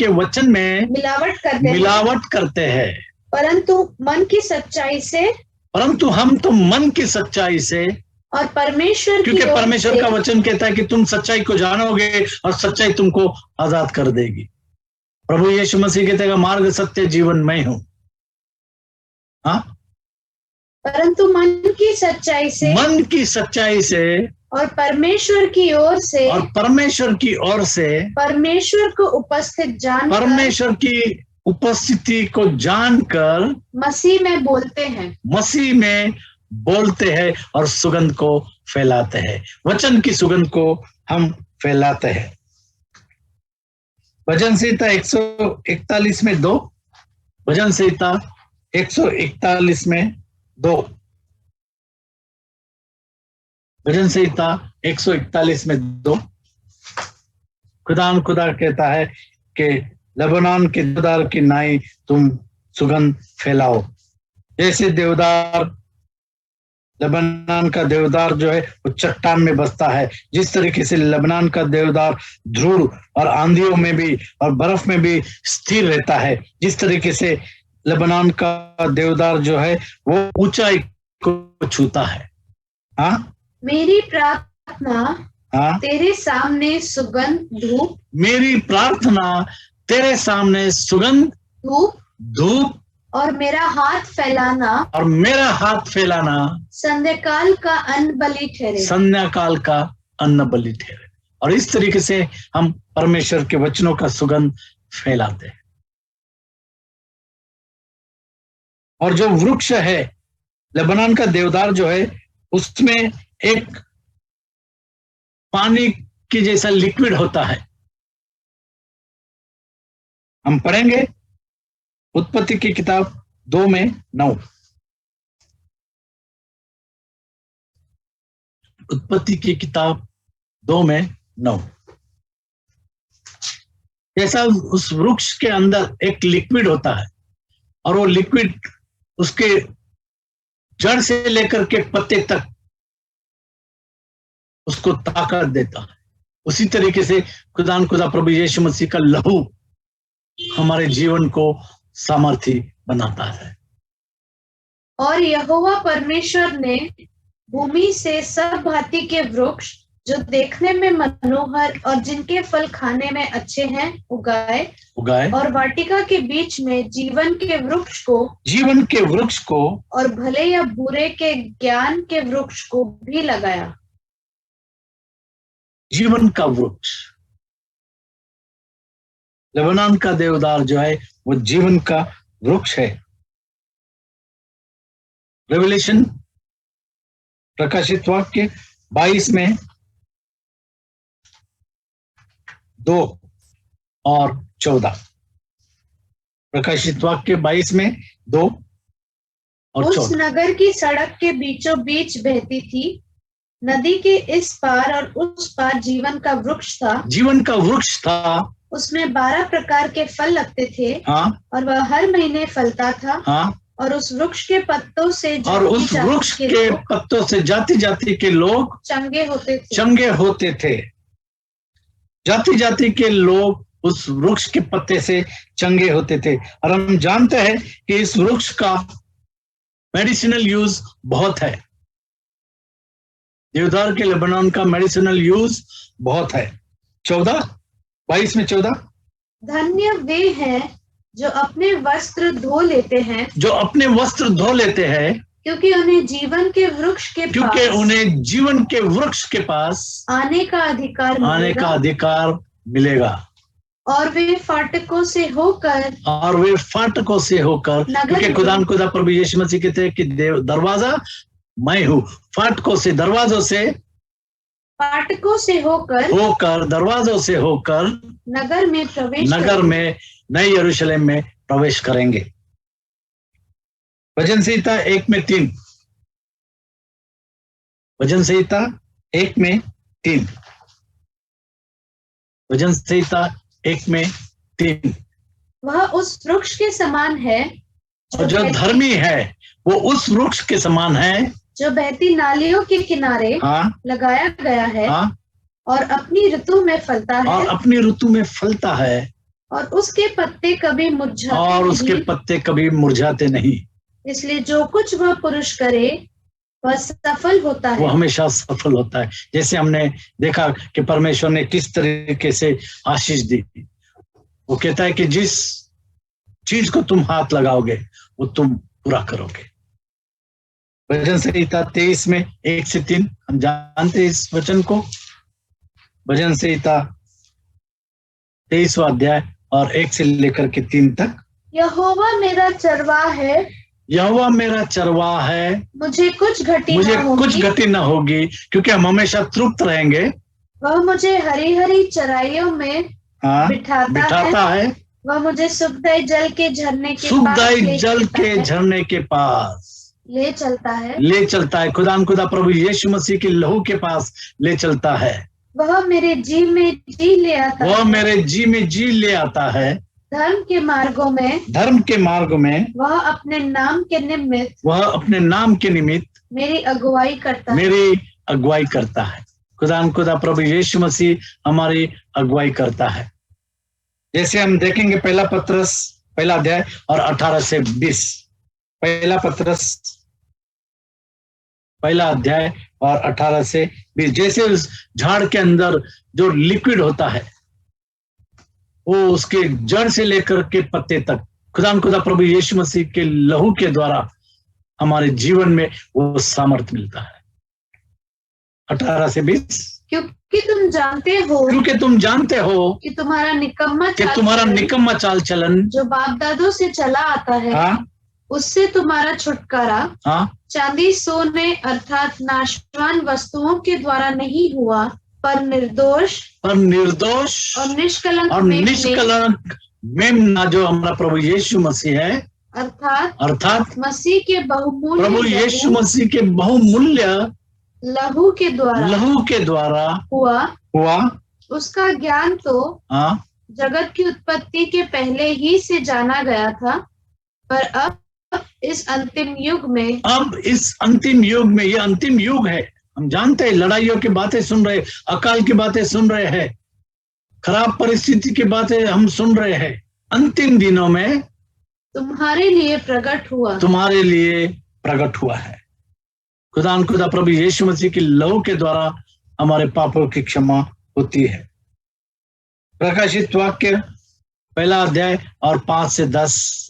वचन में मिलावट करते हैं, परंतु हम तो मन की सच्चाई से और परमेश्वर, क्योंकि परमेश्वर का वचन कहता है कि तुम सच्चाई को जानोगे और सच्चाई तुमको आजाद कर देगी। प्रभु यीशु मसीह कहते हैं मार्ग, सत्य, जीवन मैं हूं। हाँ, परंतु मन की सच्चाई से और परमेश्वर की ओर से परमेश्वर की उपस्थिति को जानकर मसीह में बोलते हैं और सुगंध को फैलाते हैं। वचन की सुगंध को हम फैलाते हैं। भजन संहिता 141 में 2, भजन संहिता 141 में 2, भजन संहिता 141 में 2, खुदा कहता है कि लेबनान के देवदार की नाई तुम सुगंध फैलाओ। जैसे देवदार लेबनान का देवदार जो है वो चट्टान में बसता है। जिस तरीके से लेबनान का देवदार ध्रुव और आंधियों में भी और बर्फ में भी स्थिर रहता है, जिस तरीके से लेबनान का देवदार जो है वो ऊंचाई को छूता है। हाँ, मेरी प्रार्थना हाँ, तेरे सामने सुगंध धूप, मेरी प्रार्थना तेरे सामने सुगंध धूप और मेरा हाथ फैलाना, और मेरा हाथ फैलाना संध्याकाल का अन्न बलि ठहरे। संध्याकाल का अन्न बलि ठहरे। और इस तरीके से हम परमेश्वर के वचनों का सुगंध फैलाते हैं। और जो वृक्ष है लेबनान का देवदार जो है उसमें एक पानी की जैसा लिक्विड होता है। हम पढ़ेंगे उत्पत्ति की किताब 2:9। उत्पत्ति की किताब 2:9। जैसा उस वृक्ष के अंदर एक लिक्विड होता है और वो लिक्विड उसके जड़ से लेकर के पत्ते तक उसको ताकत देता है, उसी तरीके से खुदा प्रभु यीशु मसीह का लहू हमारे जीवन को सामर्थी बनाता है। और यहोवा परमेश्वर ने भूमि से सब भांति के वृक्ष जो देखने में मनोहर और जिनके फल खाने में अच्छे हैं उगाए और वाटिका के बीच में जीवन के वृक्ष को और भले या बुरे के ज्ञान के वृक्ष को भी लगाया। जीवन का वृक्ष, लेबनान का देवदार जो है वो जीवन का वृक्ष है। रेवलेशन प्रकाशित वाक्य 22:2 और 14। प्रकाशित वाक्य 22:2 और 14। उस नगर की सड़क के बीचों बीच बहती थी, नदी के इस पार और उस पार जीवन का वृक्ष था। उसमें 12 प्रकार के फल लगते थे। हाँ, और वह हर महीने फलता था। हाँ, और उस वृक्ष के पत्तों से जाति जाति के लोग चंगे होते थे। जाति जाति के लोग उस वृक्ष के पत्ते से चंगे होते थे। और हम जानते हैं कि इस वृक्ष का मेडिसिनल यूज बहुत है। देवदार के लेबनान का मेडिसिनल यूज बहुत है। 22:14। धन्य वे हैं जो अपने वस्त्र धो लेते हैं, क्योंकि उन्हें जीवन के वृक्ष के पास आने का अधिकार मिलेगा। और वे फाटकों से होकर क्योंकि खुदा प्रभु यीशु मसीह कहते हैं कि दरवाजा मैं हूँ। फाटकों से, दरवाजों से दरवाजों से होकर नगर में नए यरूशलेम में प्रवेश करेंगे। भजन संहिता 1:3। भजन संहिता 1:3। भजन संहिता 1:3। वह उस वृक्ष के समान है और जो धर्मी है वो उस वृक्ष के समान है जो बहती नालियों के किनारे लगाया गया है। और अपनी ऋतु में फलता है और उसके पत्ते कभी मुरझाते नहीं। इसलिए जो कुछ वह पुरुष करे वह सफल होता है। वो हमेशा सफल होता है। जैसे हमने देखा कि परमेश्वर ने किस तरीके से आशीष दी। वो कहता है कि जिस चीज को तुम हाथ लगाओगे वो तुम पूरा करोगे। भजन संहिता 23:1-3। हम जानते हैं इस वचन को। भजन संहिता 23वां अध्याय और 1 से लेकर के 3 तक। यहोवा मेरा चरवाह है, मुझे कुछ घटी न होगी, क्योंकि हम हमेशा तृप्त रहेंगे। वह मुझे हरी हरी चराइयों में बिठाता है। वह मुझे सुखदायी जल के झरने के पास ले चलता है। खुदा प्रभु यीशु मसीह के लहू के पास ले चलता है। वह मेरे जी में जी ले आता है। धर्म के मार्गों में वह अपने नाम के निमित्त मेरी अगुवाई करता है। खुदा प्रभु यीशु मसीह हमारी अगुवाई करता है। जैसे हम देखेंगे पहला पत्रस पहला अध्याय और 18 से 20, पहला पत्रस पहला अध्याय और 18 से 20। जैसे उस झाड़ के अंदर जो लिक्विड होता है वो उसके जड़ से लेकर के पत्ते तक खुदा प्रभु यीशु मसीह के लहू के द्वारा हमारे जीवन में वो सामर्थ्य मिलता है। 18 से 20। क्योंकि तुम जानते हो कि तुम्हारा निकम्मा चाल चलन जो बाप दादों से चला आता है, हाँ? उससे तुम्हारा छुटकारा, हाँ? चांदी सोने अर्थात नाशवान वस्तुओं के द्वारा नहीं हुआ, पर निर्दोष और निष्कलंक मेमना जो हमारा प्रभु यीशु मसीह है, अर्थात मसीह के बहुमूल्य प्रभु यीशु मसीह के बहुमूल्य लहू के द्वारा हुआ। उसका ज्ञान तो, हाँ? जगत की उत्पत्ति के पहले ही से जाना गया था, पर अब इस अंतिम युग में ये अंतिम युग है। हम जानते हैं लड़ाइयों की बातें सुन रहे, अकाल की बातें सुन रहे हैं, खराब परिस्थिति की बातें हम सुन रहे हैं। अंतिम दिनों में तुम्हारे लिए प्रकट हुआ है। खुदा प्रभु यीशु मसीह की लहू के द्वारा हमारे पापों की क्षमा होती है। प्रकाशित वाक्य पहला अध्याय और 5 से 10।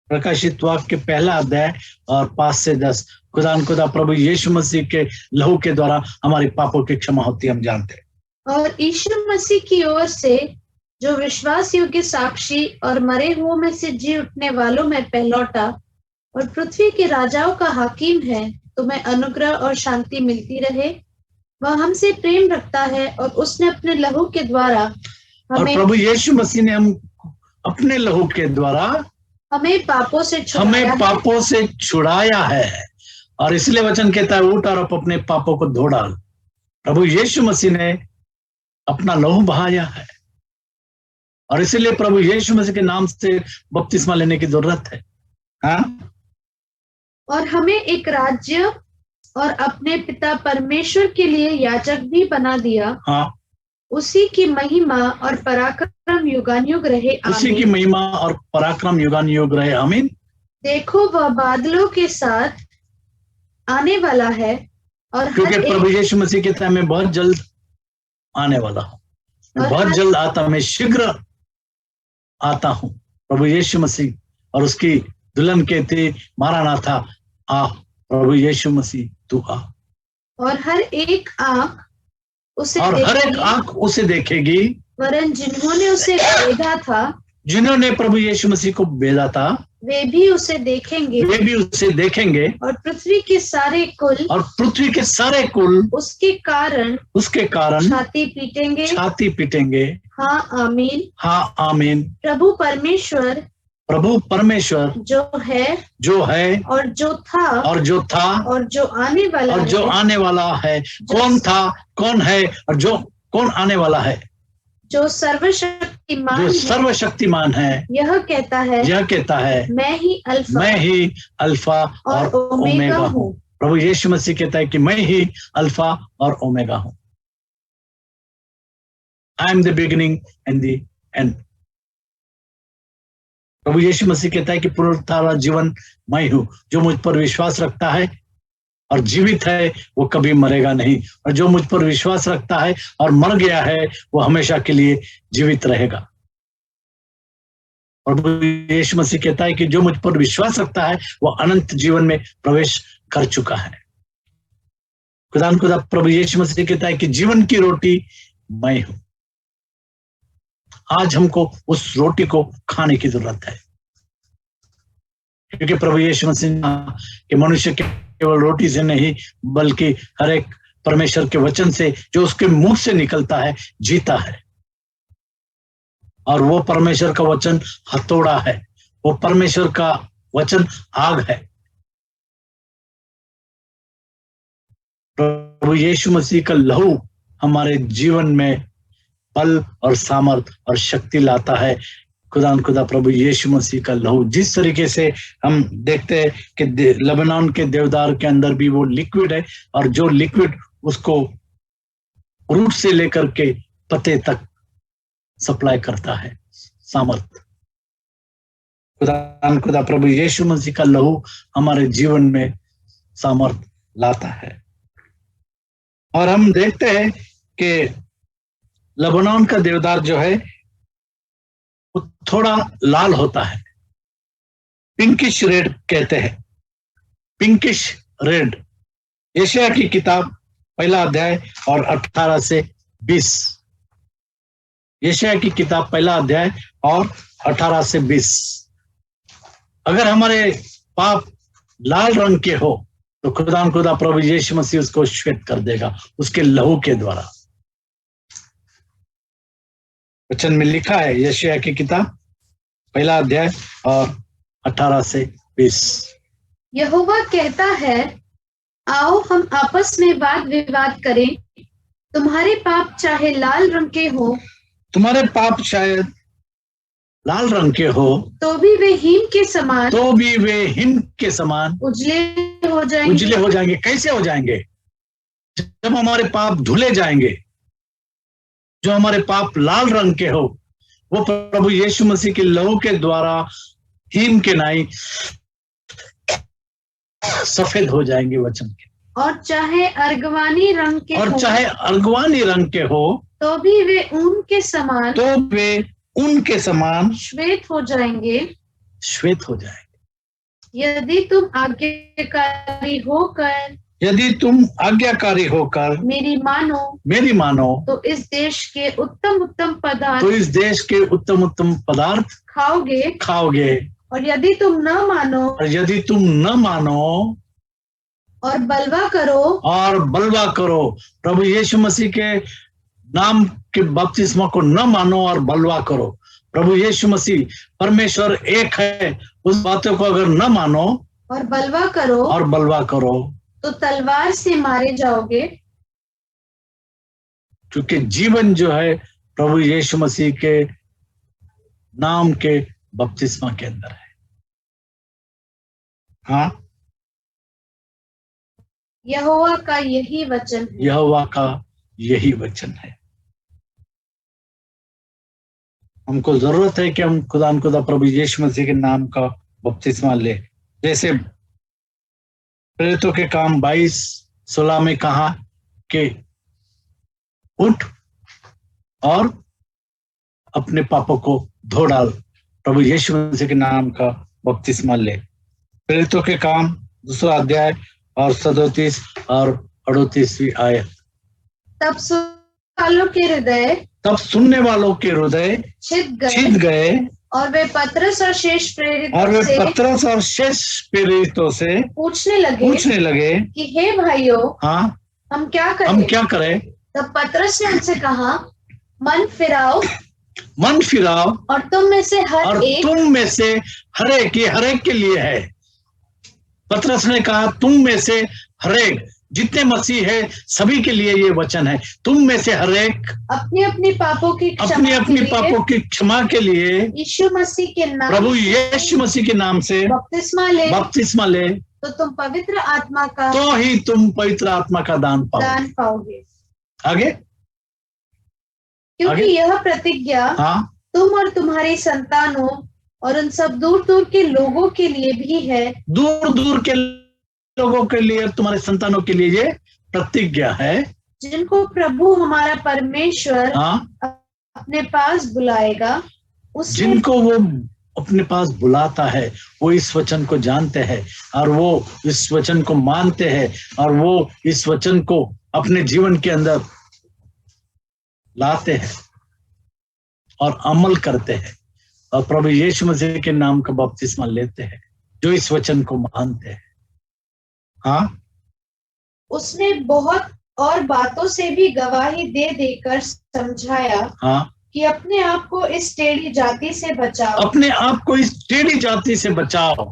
प्रकाशित वाक्य पहला अध्याय और 5 से 10। खुदा प्रभु यीशु मसीह के लहू के द्वारा हमारे पापों की क्षमा होती है, हम जानते हैं। और यीशु मसीह की ओर से जो विश्वास योग्य साक्षी और मरे हुओं में से जी उठने वालों में पहलौटा और पृथ्वी के राजाओं का हाकिम है, तुम्हें अनुग्रह और शांति मिलती रहे। वह हमसे प्रेम रखता है और उसने अपने लहू के द्वारा प्रभु यीशु मसीह ने हम अपने लहू के द्वारा हमें पापों से छुड़ाया है। और इसलिए वचन कहता है, उठ और अपने पापों को धो डाल। प्रभु यीशु मसीह ने अपना लहू बहाया है और इसलिए प्रभु यीशु मसीह के नाम से बपतिस्मा लेने की जरूरत है, हाँ? और हमें एक राज्य और अपने पिता परमेश्वर के लिए याजक भी बना दिया, हाँ? उसी की महिमा और पराक्रम युगानुयुग रहे, आमीन। उसी की महिमा और पराक्रम युगानुयुग रहे, आमीन। देखो वह बादलों के साथ आने वाला है और क्योंकि प्रभु यीशु मसीह के टाइम में बहुत जल्द आने वाला हूँ, बहुत जल्द आता, मैं शीघ्र आता हूँ। प्रभु यीशु मसीह और उसकी दुल्हन कहते, मारानाथा, आ प्रभु यीशु मसीह तू आ। और हर एक आंख उसे देखेगी, वरन जिन्होंने उसे भेजा था, जिन्होंने प्रभु यीशु मसीह को भेजा था, वे भी उसे देखेंगे और पृथ्वी के सारे कुल उसके कारण छाती पीटेंगे। हाँ आमीन। प्रभु परमेश्वर जो है और जो था और जो आने वाला है। कौन था, कौन है और कौन आने वाला है? जो सर्वशक्तिमान है। यह कहता है मैं ही अल्फा और ओमेगा हूँ। प्रभु यीशु मसीह कहता है कि मैं ही अल्फा और ओमेगा हूँ। I am the beginning and the end. प्रभु यीशु मसीह कहता है कि पुनरुत्थान जीवन मैं हूँ। जो मुझ पर विश्वास रखता है और जीवित है वो कभी मरेगा नहीं, और जो मुझ पर विश्वास रखता है और मर गया है वो हमेशा के लिए जीवित रहेगा। और प्रभु यीशु मसीह कहता है कि जो मुझ पर विश्वास रखता है वो अनंत जीवन में प्रवेश कर चुका है। खुदा प्रभु यीशु मसीह कहता है कि जीवन की रोटी मैं हूं। आज हमको उस रोटी को खाने की जरूरत है, क्योंकि प्रभु यीशु मसीह के मनुष्य केवल रोटी से नहीं बल्कि हर एक परमेश्वर के वचन से जो उसके मुंह से निकलता है जीता है। और वो परमेश्वर का वचन हथौड़ा है, वो परमेश्वर का वचन आग है। प्रभु यीशु मसीह का लहू हमारे जीवन में बल और सामर्थ और शक्ति लाता है। खुदा प्रभु यीशु मसीह का लहू, जिस तरीके से हम देखते हैं कि लेबनान के देवदार के अंदर भी वो लिक्विड है, और जो लिक्विड उसको रूट से लेकर के पत्ते तक सप्लाई करता है सामर्थ। खुदा प्रभु यीशु मसीह का लहू हमारे जीवन में सामर्थ लाता है। और हम देखते हैं कि लेबनान का देवदार जो है वो थोड़ा लाल होता है, पिंकिश रेड कहते हैं, पिंकिश रेड। यशायाह की किताब 1 अध्याय और 18 से 20। यशायाह की किताब 1 अध्याय और 18 से 20। अगर हमारे पाप लाल रंग के हो तो खुदा प्रभु यीशु मसीह उसको श्वेत कर देगा उसके लहू के द्वारा। वचन में लिखा है, यशायाह की किताब 1 अध्याय और 18 से 20। यहोवा कहता है, आओ हम आपस में वाद विवाद करें। तुम्हारे पाप चाहे लाल रंग के हो, तुम्हारे पाप शायद लाल रंग के हो, तो भी वे हिम के समान, तो भी वे हिम के समान उजले हो जाएंगे। उजले हो जाएंगे। कैसे हो जाएंगे? जब हमारे पाप धुले जाएंगे। जो हमारे पाप लाल रंग के हो वो प्रभु यीशु मसीह के लहू के द्वारा हिम के नाई सफेद हो जाएंगे वचन के। और चाहे अर्गवानी रंग के और हो, चाहे अर्गवानी रंग के हो, तो भी वे ऊन के समान, तो वे उनके समान श्वेत हो जाएंगे। श्वेत हो जाएंगे। यदि तुम आज्ञाकारी होकर, यदि तुम आज्ञाकारी होकर मेरी मानो, तो इस देश के उत्तम उत्तम पदार्थ, तो इस देश के उत्तम उत्तम पदार्थ खाओगे। और यदि तुम न मानो, और यदि तुम न मानो और बलवा करो, प्रभु यीशु मसीह के नाम के बपतिस्मा को न मानो और बलवा करो। प्रभु यीशु मसीह परमेश्वर एक है, उस बातों को अगर न मानो और बलवा करो तो तलवार से मारे जाओगे। क्योंकि जीवन जो है प्रभु यीशु मसीह के नाम के बपतिस्मा के अंदर है। हाँ, यहोवा का यही वचन है। यहोवा का यही वचन है। हमको जरूरत है कि हम खुदा प्रभु यीशु मसीह के नाम का बपतिस्मा ले। जैसे प्रेरितों के काम 22:16 में कहा कि उठ और अपने पापों को धो डाल, प्रभु यीशु मसीह के नाम का बपतिस्मा ले। प्रेरितों के काम 2 अध्याय और 37 और 38वीं आयत। तब सुनने वालों के हृदय छिद गए और वे पतरस और शेष प्रेरितों से पूछने लगे कि हे भाइयों, हाँ, हम क्या करें? तब पतरस ने उनसे कहा, मन फिराओ और तुम में से हर एक, ये हर एक के लिए है। पतरस ने कहा तुम में से हर एक, जितने मसीह है सभी के लिए ये वचन है। तुम में से हर एक अपनी अपनी पापों की क्षमा के लिए यीशु मसीह के नाम, प्रभु यीशु मसीह के नाम से बपतिस्मा ले, तो तुम पवित्र आत्मा का दान पाओगे। आगे, क्योंकि यह प्रतिज्ञा तुम और तुम्हारी संतानों और उन सब दूर दूर के लोगों के लिए भी है। दूर दूर के लोगों के लिए, तुम्हारे संतानों के लिए ये प्रतिज्ञा है, जिनको प्रभु हमारा परमेश्वर अपने पास बुलाएगा। जिनको वो अपने पास बुलाता है वो इस वचन को जानते हैं और वो इस वचन को मानते हैं और वो इस वचन को अपने जीवन के अंदर लाते हैं और अमल करते हैं और प्रभु यीशु मसीह के नाम का बपतिस्मा लेते हैं, जो इस वचन को मानते हैं। हाँ, उसने बहुत और बातों से भी गवाही दे देकर समझाया कि अपने आप को इस टेढ़ी जाति से बचाओ।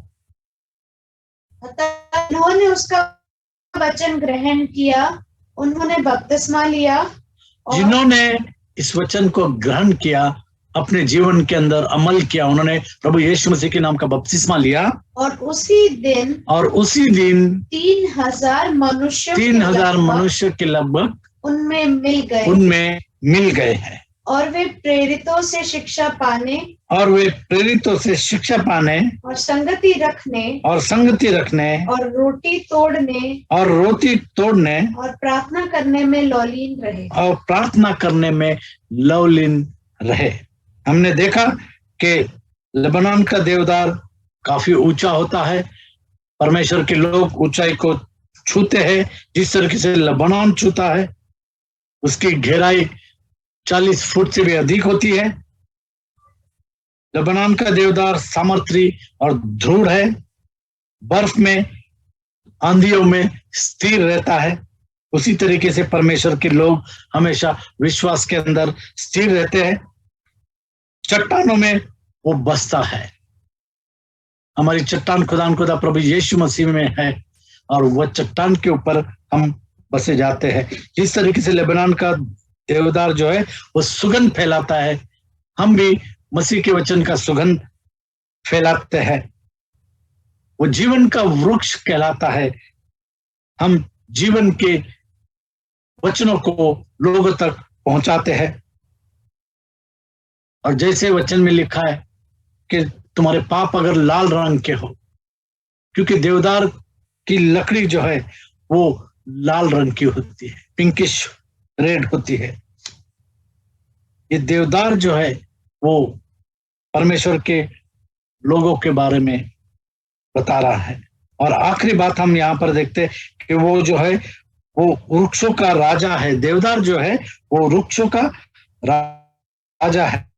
अतः उन्होंने उसका वचन ग्रहण किया, उन्होंने बपतिस्मा लिया। जिन्होंने इस वचन को ग्रहण किया, अपने जीवन के अंदर अमल किया, उन्होंने प्रभु यीशु मसीह के नाम का बपतिस्मा लिया, और उसी दिन 3,000 मनुष्य के लगभग उनमें मिल गए हैं। और वे प्रेरितों से शिक्षा पाने और संगति रखने और रोटी तोड़ने और प्रार्थना करने में लौलीन रहे। हमने देखा कि लेबनान का देवदार काफी ऊंचा होता है। परमेश्वर के लोग ऊंचाई को छूते हैं। जिस तरीके से लेबनान छूता है, उसकी गहराई 40 फुट से भी अधिक होती है। लेबनान का देवदार सामर्थी और दृढ़ है, बर्फ में, आंधियों में स्थिर रहता है। उसी तरीके से परमेश्वर के लोग हमेशा विश्वास के अंदर स्थिर रहते हैं। चट्टानों में वो बसता है। हमारी चट्टान खुदा प्रभु यीशु मसीह में है, और वह चट्टान के ऊपर हम बसे जाते हैं। जिस तरीके से लेबनान का देवदार जो है वो सुगंध फैलाता है, हम भी मसीह के वचन का सुगंध फैलाते हैं। वो जीवन का वृक्ष कहलाता है। हम जीवन के वचनों को लोगों तक पहुंचाते हैं। और जैसे वचन में लिखा है कि तुम्हारे पाप अगर लाल रंग के हो, क्योंकि देवदार की लकड़ी जो है वो लाल रंग की होती है, पिंकिश रेड होती है। ये देवदार जो है वो परमेश्वर के लोगों के बारे में बता रहा है। और आखिरी बात हम यहाँ पर देखते हैं कि वो जो है वो वृक्षों का राजा है। देवदार जो है वो वृक्षों का राजा है।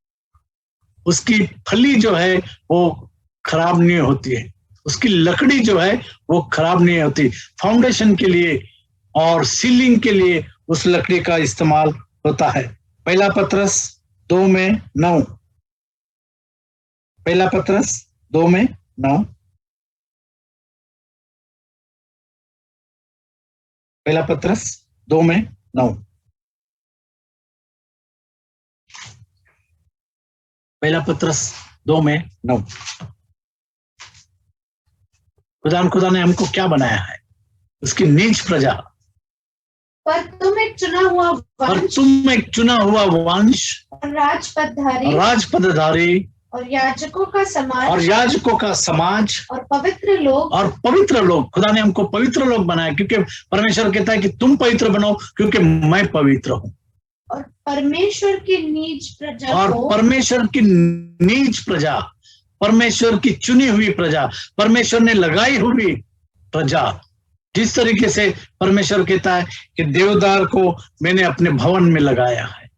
उसकी फली जो है वो खराब नहीं होती है, उसकी लकड़ी जो है वो खराब नहीं होती। फाउंडेशन के लिए और सीलिंग के लिए उस लकड़ी का इस्तेमाल होता है। पहला पत्रस 2:9, पहला पत्रस 2:9, पहला पत्रस 2:9, पहला पत्रस 2:9। खुदा ने हमको क्या बनाया है? उसकी नीच प्रजा। पर तुम एक चुना हुआ वंश और राजपदधारी और याजकों का समाज और पवित्र लोग। खुदा ने हमको पवित्र लोग बनाया, क्योंकि परमेश्वर कहता है कि तुम पवित्र बनो क्योंकि मैं पवित्र हूं। और परमेश्वर की नीच प्रजा, परमेश्वर की चुनी हुई प्रजा, परमेश्वर ने लगाई हुई प्रजा। जिस तरीके से परमेश्वर कहता है कि देवदार को मैंने अपने भवन में लगाया है।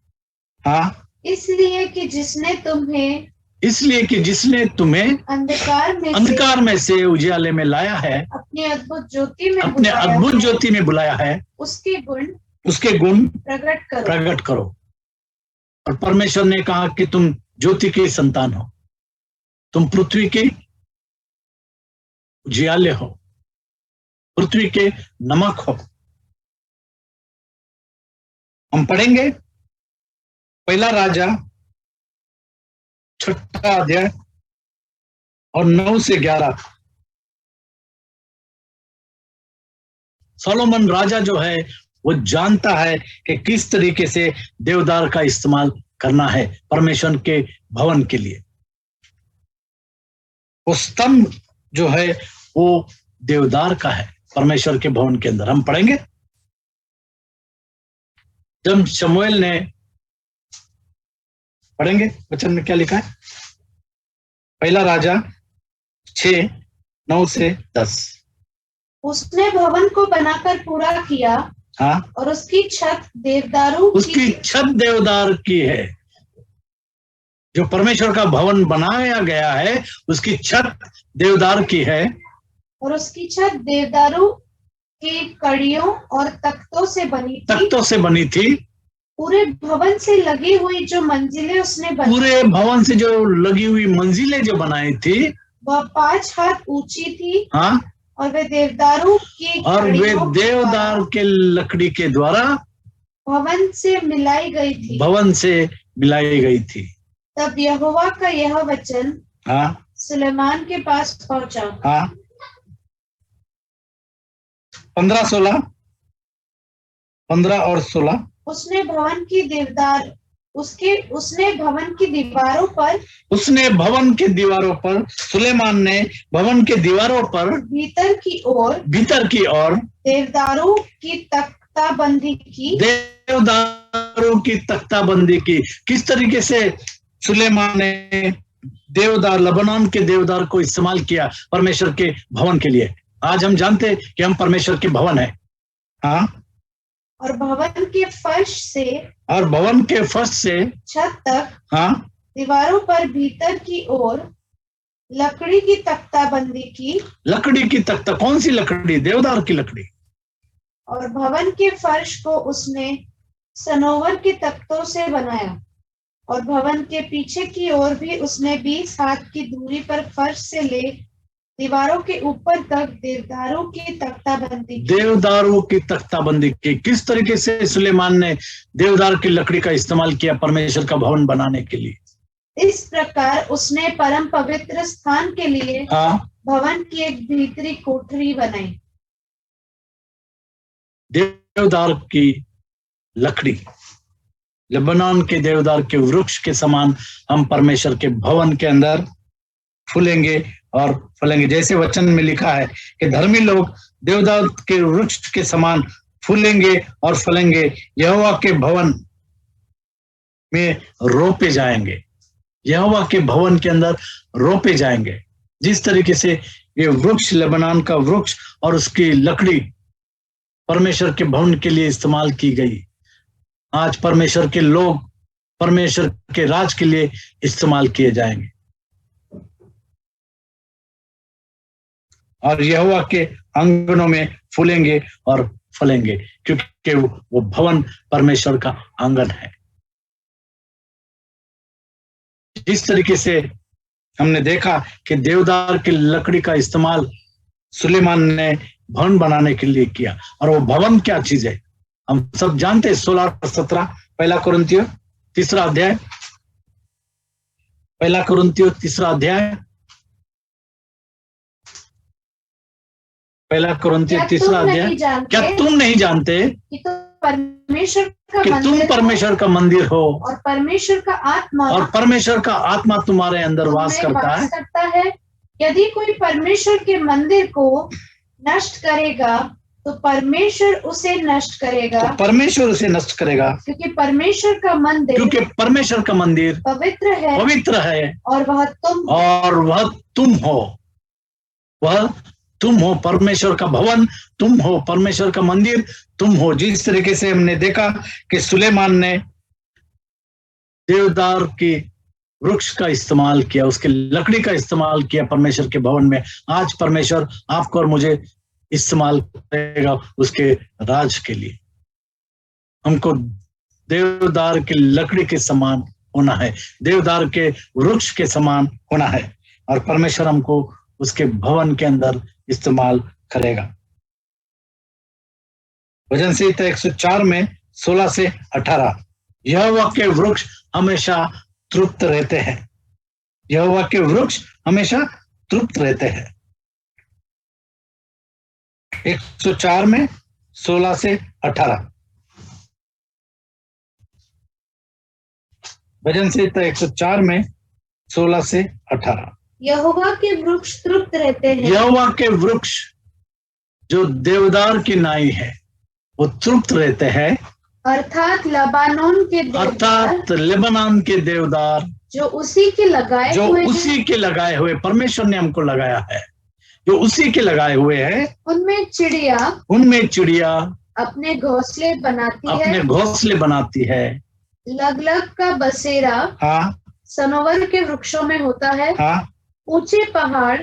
हाँ, इसलिए कि जिसने तुम्हें अंधकार में से उजियाले में लाया है, अपने अद्भुत ज्योति में बुलाया है, उसके गुण प्रकट करो। और परमेश्वर ने कहा कि तुम ज्योति के संतान हो, तुम पृथ्वी के उजियाले हो, पृथ्वी के नमक हो। हम पढ़ेंगे पहला राजा 6 अध्याय और 9 से 11। सोलोमन राजा जो है वो जानता है कि किस तरीके से देवदार का इस्तेमाल करना है परमेश्वर के भवन के लिए। वो स्तंभ जो है वो देवदार का है परमेश्वर के भवन के अंदर। हम पढ़ेंगे जब शमूएल ने, पढ़ेंगे वचन में क्या लिखा है, पहला राजा 6:9 से 10। उसने भवन को बनाकर पूरा किया। हाँ, और उसकी छत देवदार की है। जो परमेश्वर का भवन बनाया गया है उसकी छत देवदार की है। और उसकी छत देवदारू की कड़ियों और तख्तों से बनी थी। पूरे भवन से लगी हुई जो मंजिलें उसने बनाई थी वह 5 हाथ ऊंची थी। हाँ, और वे देवदार के लकड़ी के द्वारा भवन से मिलाई गई थी। भवन से मिलाई गई थी। तब यहोवा का यह वचन हाँ सुलेमान के पास पहुंचा। हाँ 15-16 15 और 16। उसने भवन की दीवारों पर सुलेमान ने भवन के दीवारों पर भीतर की ओर देवदारों की तख्ताबंदी की। किस तरीके से सुलेमान ने देवदार, लबनान के देवदार को इस्तेमाल किया परमेश्वर के भवन के लिए। आज हम जानते हैं कि हम परमेश्वर के भवन है। हाँ और भवन के फर्श से छत तक हाँ दीवारों पर भीतर की ओर लकड़ी की तख्ताबंदी की। लकड़ी की तख्ता, कौन सी लकड़ी? देवदार की लकड़ी। और भवन के फर्श को उसने सनोवर के तख्तों से बनाया। और भवन के पीछे की ओर भी उसने 20 हाथ की दूरी पर फर्श से ले दीवारों के ऊपर तक देवदारों की तख्ताबंदी की। किस तरीके से सुलेमान ने देवदार की लकड़ी का इस्तेमाल किया परमेश्वर का भवन बनाने के लिए? इस प्रकार उसने परम पवित्र स्थान के लिए भवन की एक भीतरी कोठरी बनाई। देवदार की लकड़ी, लेबनान के देवदार के वृक्ष के समान हम परमेश्वर के भवन के अंदर फूलेंगे और फलेंगे। जैसे वचन में लिखा है कि धर्मी लोग देवदार के वृक्ष के समान फूलेंगे और फलेंगे, यहोवा के भवन में रोपे जाएंगे। यहोवा के भवन के अंदर रोपे जाएंगे। जिस तरीके से ये वृक्ष, लेबनान का वृक्ष और उसकी लकड़ी परमेश्वर के भवन के लिए इस्तेमाल की गई, आज परमेश्वर के लोग परमेश्वर के राज के लिए इस्तेमाल किए जाएंगे। और यहोवा के आंगनों में फूलेंगे और फलेंगे, क्योंकि वो भवन परमेश्वर का आंगन है। जिस तरीके से हमने देखा कि देवदार की लकड़ी का इस्तेमाल सुलेमान ने भवन बनाने के लिए किया, और वो भवन क्या चीज है हम सब जानते हैं। 16 और 17 पहला कुरिन्थियों 3 अध्याय, पहला कुरिन्थियों 3 अध्याय, पहला कुरिन्थियों 3 अध्याय। क्या तुम नहीं जानते कि तुम परमेश्वर का मंदिर हो और परमेश्वर का आत्मा तुम्हारे अंदर वास करता है। यदि कोई परमेश्वर के मंदिर को नष्ट करेगा तो परमेश्वर उसे नष्ट करेगा, क्योंकि परमेश्वर का मंदिर पवित्र है और वह तुम हो। परमेश्वर का भवन तुम हो, परमेश्वर का मंदिर तुम हो। जिस तरीके से हमने देखा कि सुलेमान ने देवदार की वृक्ष का इस्तेमाल किया, उसके लकड़ी का इस्तेमाल किया परमेश्वर के भवन में, आज परमेश्वर आपको और मुझे इस्तेमाल करेगा उसके राज के लिए। हमको देवदार की लकड़ी के समान होना है, देवदार के वृक्ष के समान होना है, और परमेश्वर हमको उसके भवन के अंदर इस्तेमाल करेगा। भजन संहिता 104 में 16 से 18, यहोवा के वृक्ष हमेशा तृप्त रहते हैं। यहोवा के वृक्ष हमेशा तृप्त रहते हैं। 104 में 16 से 18, भजन संहिता 104 में 16 से 18। यहोवा के वृक्ष तृप्त रहते हैं। यहोवा के वृक्ष जो देवदार की नाई है वो तृप्त रहते हैं, अर्थात लेबनान के देवदार जो उसी के लगाए हुए परमेश्वर ने हमको लगाया है, जो उसी के लगाए हुए हैं। उनमें चिड़िया अपने घोंसले बनाती है। लग का बसेरा सनोवर के वृक्षों में होता है। ऊंचे पहाड़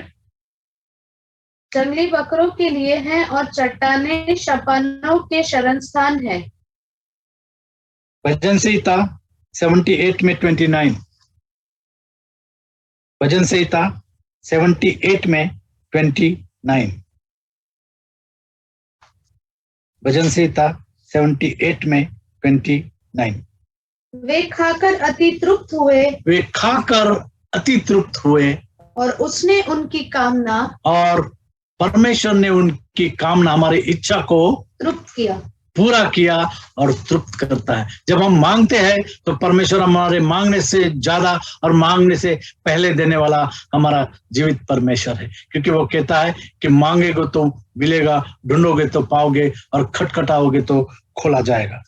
जंगली बकरों के लिए हैं और चट्टानें शपानों के शरण स्थान है। भजन संहिता 78 में 29, भजन संहिता 78 में 29, भजन संहिता 78 में 29। वे खाकर अति तृप्त हुए वे खाकर अति तृप्त हुए और उसने उनकी कामना और परमेश्वर ने उनकी कामना, हमारी इच्छा को तृप्त किया। पूरा किया और तृप्त करता है। जब हम मांगते हैं तो परमेश्वर हमारे मांगने से ज्यादा और मांगने से पहले देने वाला हमारा जीवित परमेश्वर है, क्योंकि वो कहता है कि मांगेगे तो मिलेगा, ढूंढोगे तो पाओगे और खटखटाओगे तो खोला जाएगा।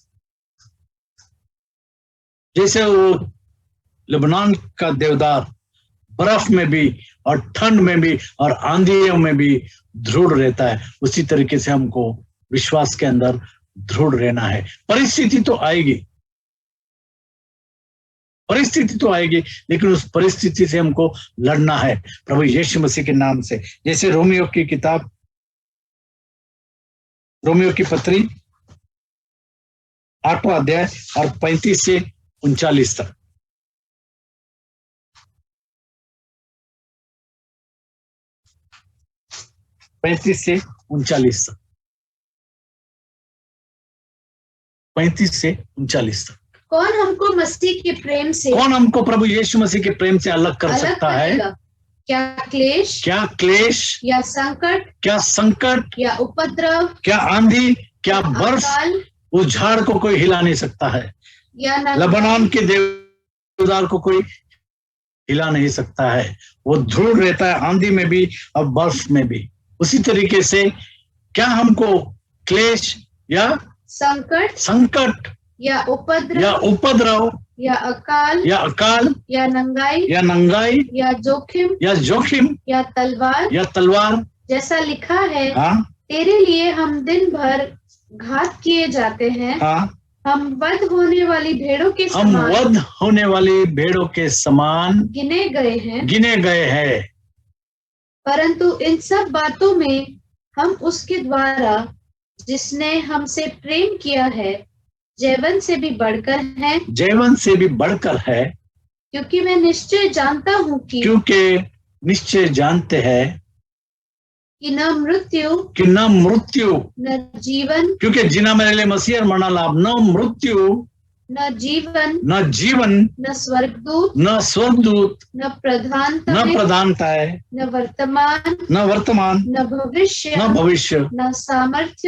जैसे वो लेबनान का देवदार बर्फ में भी और ठंड में भी और आंधियों में भी दृढ़ रहता है, उसी तरीके से हमको विश्वास के अंदर दृढ़ रहना है। परिस्थिति तो आएगी, परिस्थिति तो आएगी, लेकिन उस परिस्थिति से हमको लड़ना है प्रभु यीशु मसीह के नाम से। जैसे रोमियो की किताब, रोमियो की पत्री 8वां अध्याय और 35 से 39 तक। 35 से 39 तक, 35 से 39 तक। कौन हमको मसीह के प्रेम से, कौन हमको प्रभु यीशु मसीह के प्रेम से अलग कर सकता है? क्या क्लेश, क्या क्लेश, या संकट, क्या संकट, या उपद्रव, क्या आंधी, क्या बर्फ, उस झाड़ को कोई हिला नहीं सकता है, या लेबनान के देवदार को कोई हिला नहीं सकता है। वो दृढ़ रहता है आंधी में भी और बर्फ में भी। उसी तरीके से क्या हमको क्लेश या संकट या उपद्रव या अकाल या नंगाई या जोखिम या तलवार जैसा लिखा है। हाँ? तेरे लिए हम दिन भर घात किए जाते हैं। हाँ? हम वध होने वाली भेड़ों के समान गिने गए हैं। परंतु इन सब बातों में हम उसके द्वारा जिसने हमसे प्रेम किया है जीवन से भी बढ़कर है, क्योंकि मैं निश्चय जानता हूँ कि निश्चय जानते हैं कि न मृत्यु न जीवन, क्योंकि जीना मेरे लिए मसीह और मरना लाभ। न मृत्यु न जीवन न स्वर्गदूत न प्रधानताएं न वर्तमान न भविष्य न सामर्थ्य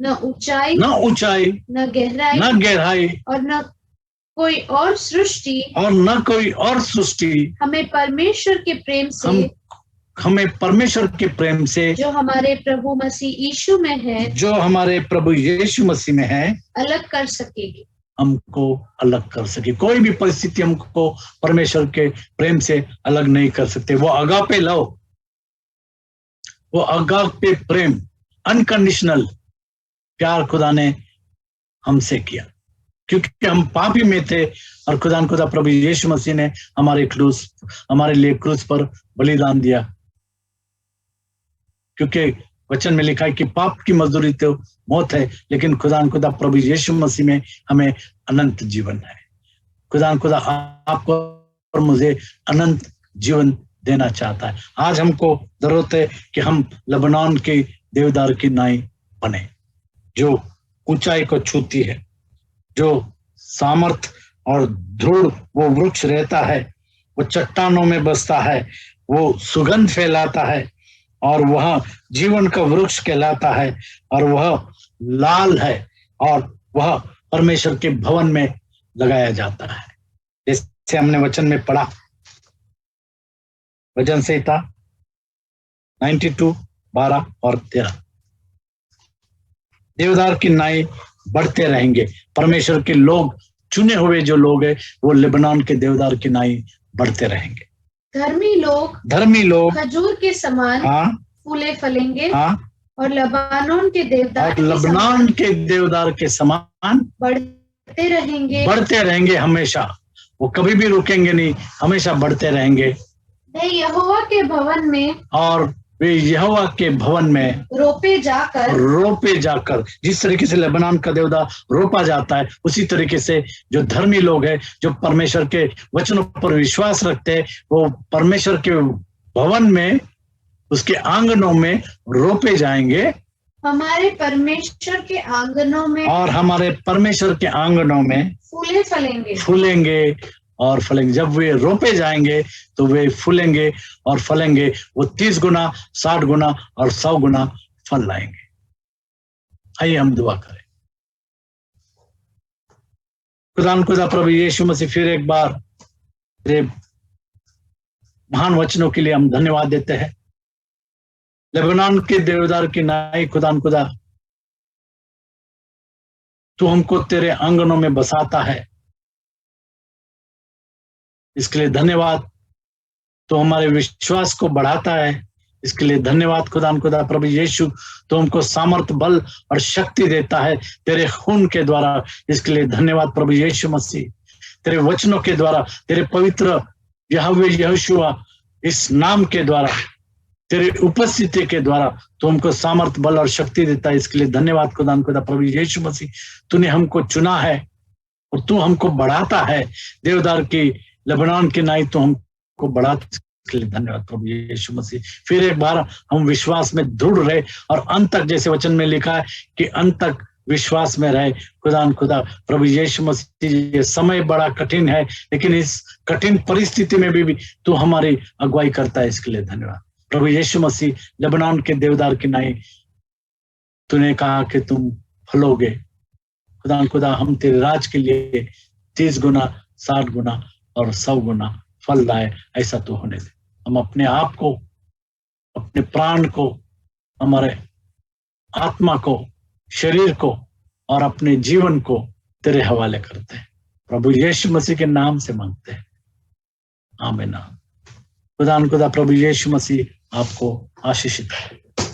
न ऊंचाई न गहराई और न कोई और सृष्टि हमें परमेश्वर के प्रेम से जो हमारे प्रभु यीशु मसीह में है अलग कर सकेगी। हमको अलग कर सके। कोई भी परिस्थिति हमको परमेश्वर के प्रेम से अलग नहीं कर सकते। वो अगापे लव, वो अगापे प्रेम, अनकंडीशनल प्यार खुदा ने हमसे किया, क्योंकि हम पापी में थे और खुदा प्रभु यीशु मसीह ने हमारे लिए क्रूस पर बलिदान दिया। क्योंकि वचन में लिखा है कि पाप की मजदूरी तो मौत है, लेकिन खुदा प्रभु यीशु मसीह में हमें अनंत जीवन है। खुदा आपको और मुझे अनंत जीवन देना चाहता है। आज हमको जरूरत है कि हम लेबनान के देवदार की नाई बने, जो ऊंचाई को छूती है, जो सामर्थ और दृढ़ वो वृक्ष रहता है, वो चट्टानों में बसता है, वो सुगंध फैलाता है और वह जीवन का वृक्ष कहलाता है और वह लाल है और वह परमेश्वर के भवन में लगाया जाता है। जैसे हमने वचन में पढ़ा, वचन संहिता 92:12 और 13, देवदार की नाई बढ़ते रहेंगे। परमेश्वर के लोग, चुने हुए जो लोग हैं, वो लेबनान के देवदार की नाई बढ़ते रहेंगे। धर्मी लोग खजूर के समान फूले फलेंगे। और लेबनान के देवदार के समान बढ़ते रहेंगे हमेशा। वो कभी भी रुकेंगे नहीं, हमेशा बढ़ते रहेंगे। वे यहोवा के भवन में रोपे जाकर जिस तरीके से लेबनान का देवदार रोपा जाता है, उसी तरीके से जो धर्मी लोग हैं, जो परमेश्वर के वचनों पर विश्वास रखते हैं, वो परमेश्वर के भवन में, उसके आंगनों में रोपे जाएंगे हमारे परमेश्वर के आंगनों में, और हमारे परमेश्वर के आंगनों में फूले फलेंगे, फूलेंगे और फलेंगे। जब वे रोपे जाएंगे तो वे फूलेंगे और फलेंगे। वो 30 गुना, 60 गुना और 100 गुना फल लाएंगे। आइए हम दुआ करें। खुदा प्रभु यीशु मसीह, फिर एक बार तेरे महान वचनों के लिए हम धन्यवाद देते हैं। लेबनान के देवदार की नाई खुदा तू हमको तेरे आंगनों में बसाता है, इसके लिए धन्यवाद। तो हमारे विश्वास को बढ़ाता है, इसके लिए धन्यवाद खुदा प्रभु यीशु। तो हमको सामर्थ, बल और शक्ति देता है तेरे खून के द्वारा, इसके लिए धन्यवाद प्रभु यीशु मसीह। तेरे वचनों के द्वारा, तेरे पवित्र यहोवा यहोशुआ इस नाम के द्वारा, तेरे उपस्थिति के द्वारा तो हमको सामर्थ, बल और शक्ति देता है, इसके लिए धन्यवाद खुदा प्रभु यीशु मसीह। तूने हमको चुना है और तू हमको बढ़ाता है। देवदार की लेबनान की नाई तो हमको बढ़ाता, इसके लिए धन्यवाद प्रभु यीशु मसीह। फिर एक बार हम विश्वास में दृढ़ रहे और अंत तक, जैसे वचन में लिखा है कि अंत तक विश्वास में रहे। खुदा प्रभु यीशु मसीह, ये समय बड़ा कठिन है, लेकिन इस कठिन परिस्थिति में भी तू हमारी अगुवाई करता है, इसके लिए धन्यवाद प्रभु यीशु मसीह। लेबनान के देवदार की नाई तूने कहा कि तुम फलोगे। खुदा हम तेरे राज के लिए 30 गुना, 60 गुना और 100 गुना फल लाए, ऐसा तो होने दे। हम अपने आप को, अपने प्राण को, हमारे आत्मा को, शरीर को और अपने जीवन को तेरे हवाले करते हैं, प्रभु यीशु मसीह के नाम से मांगते हैं, आमीन। खुदा प्रभु यीशु मसीह आपको आशीषित करे।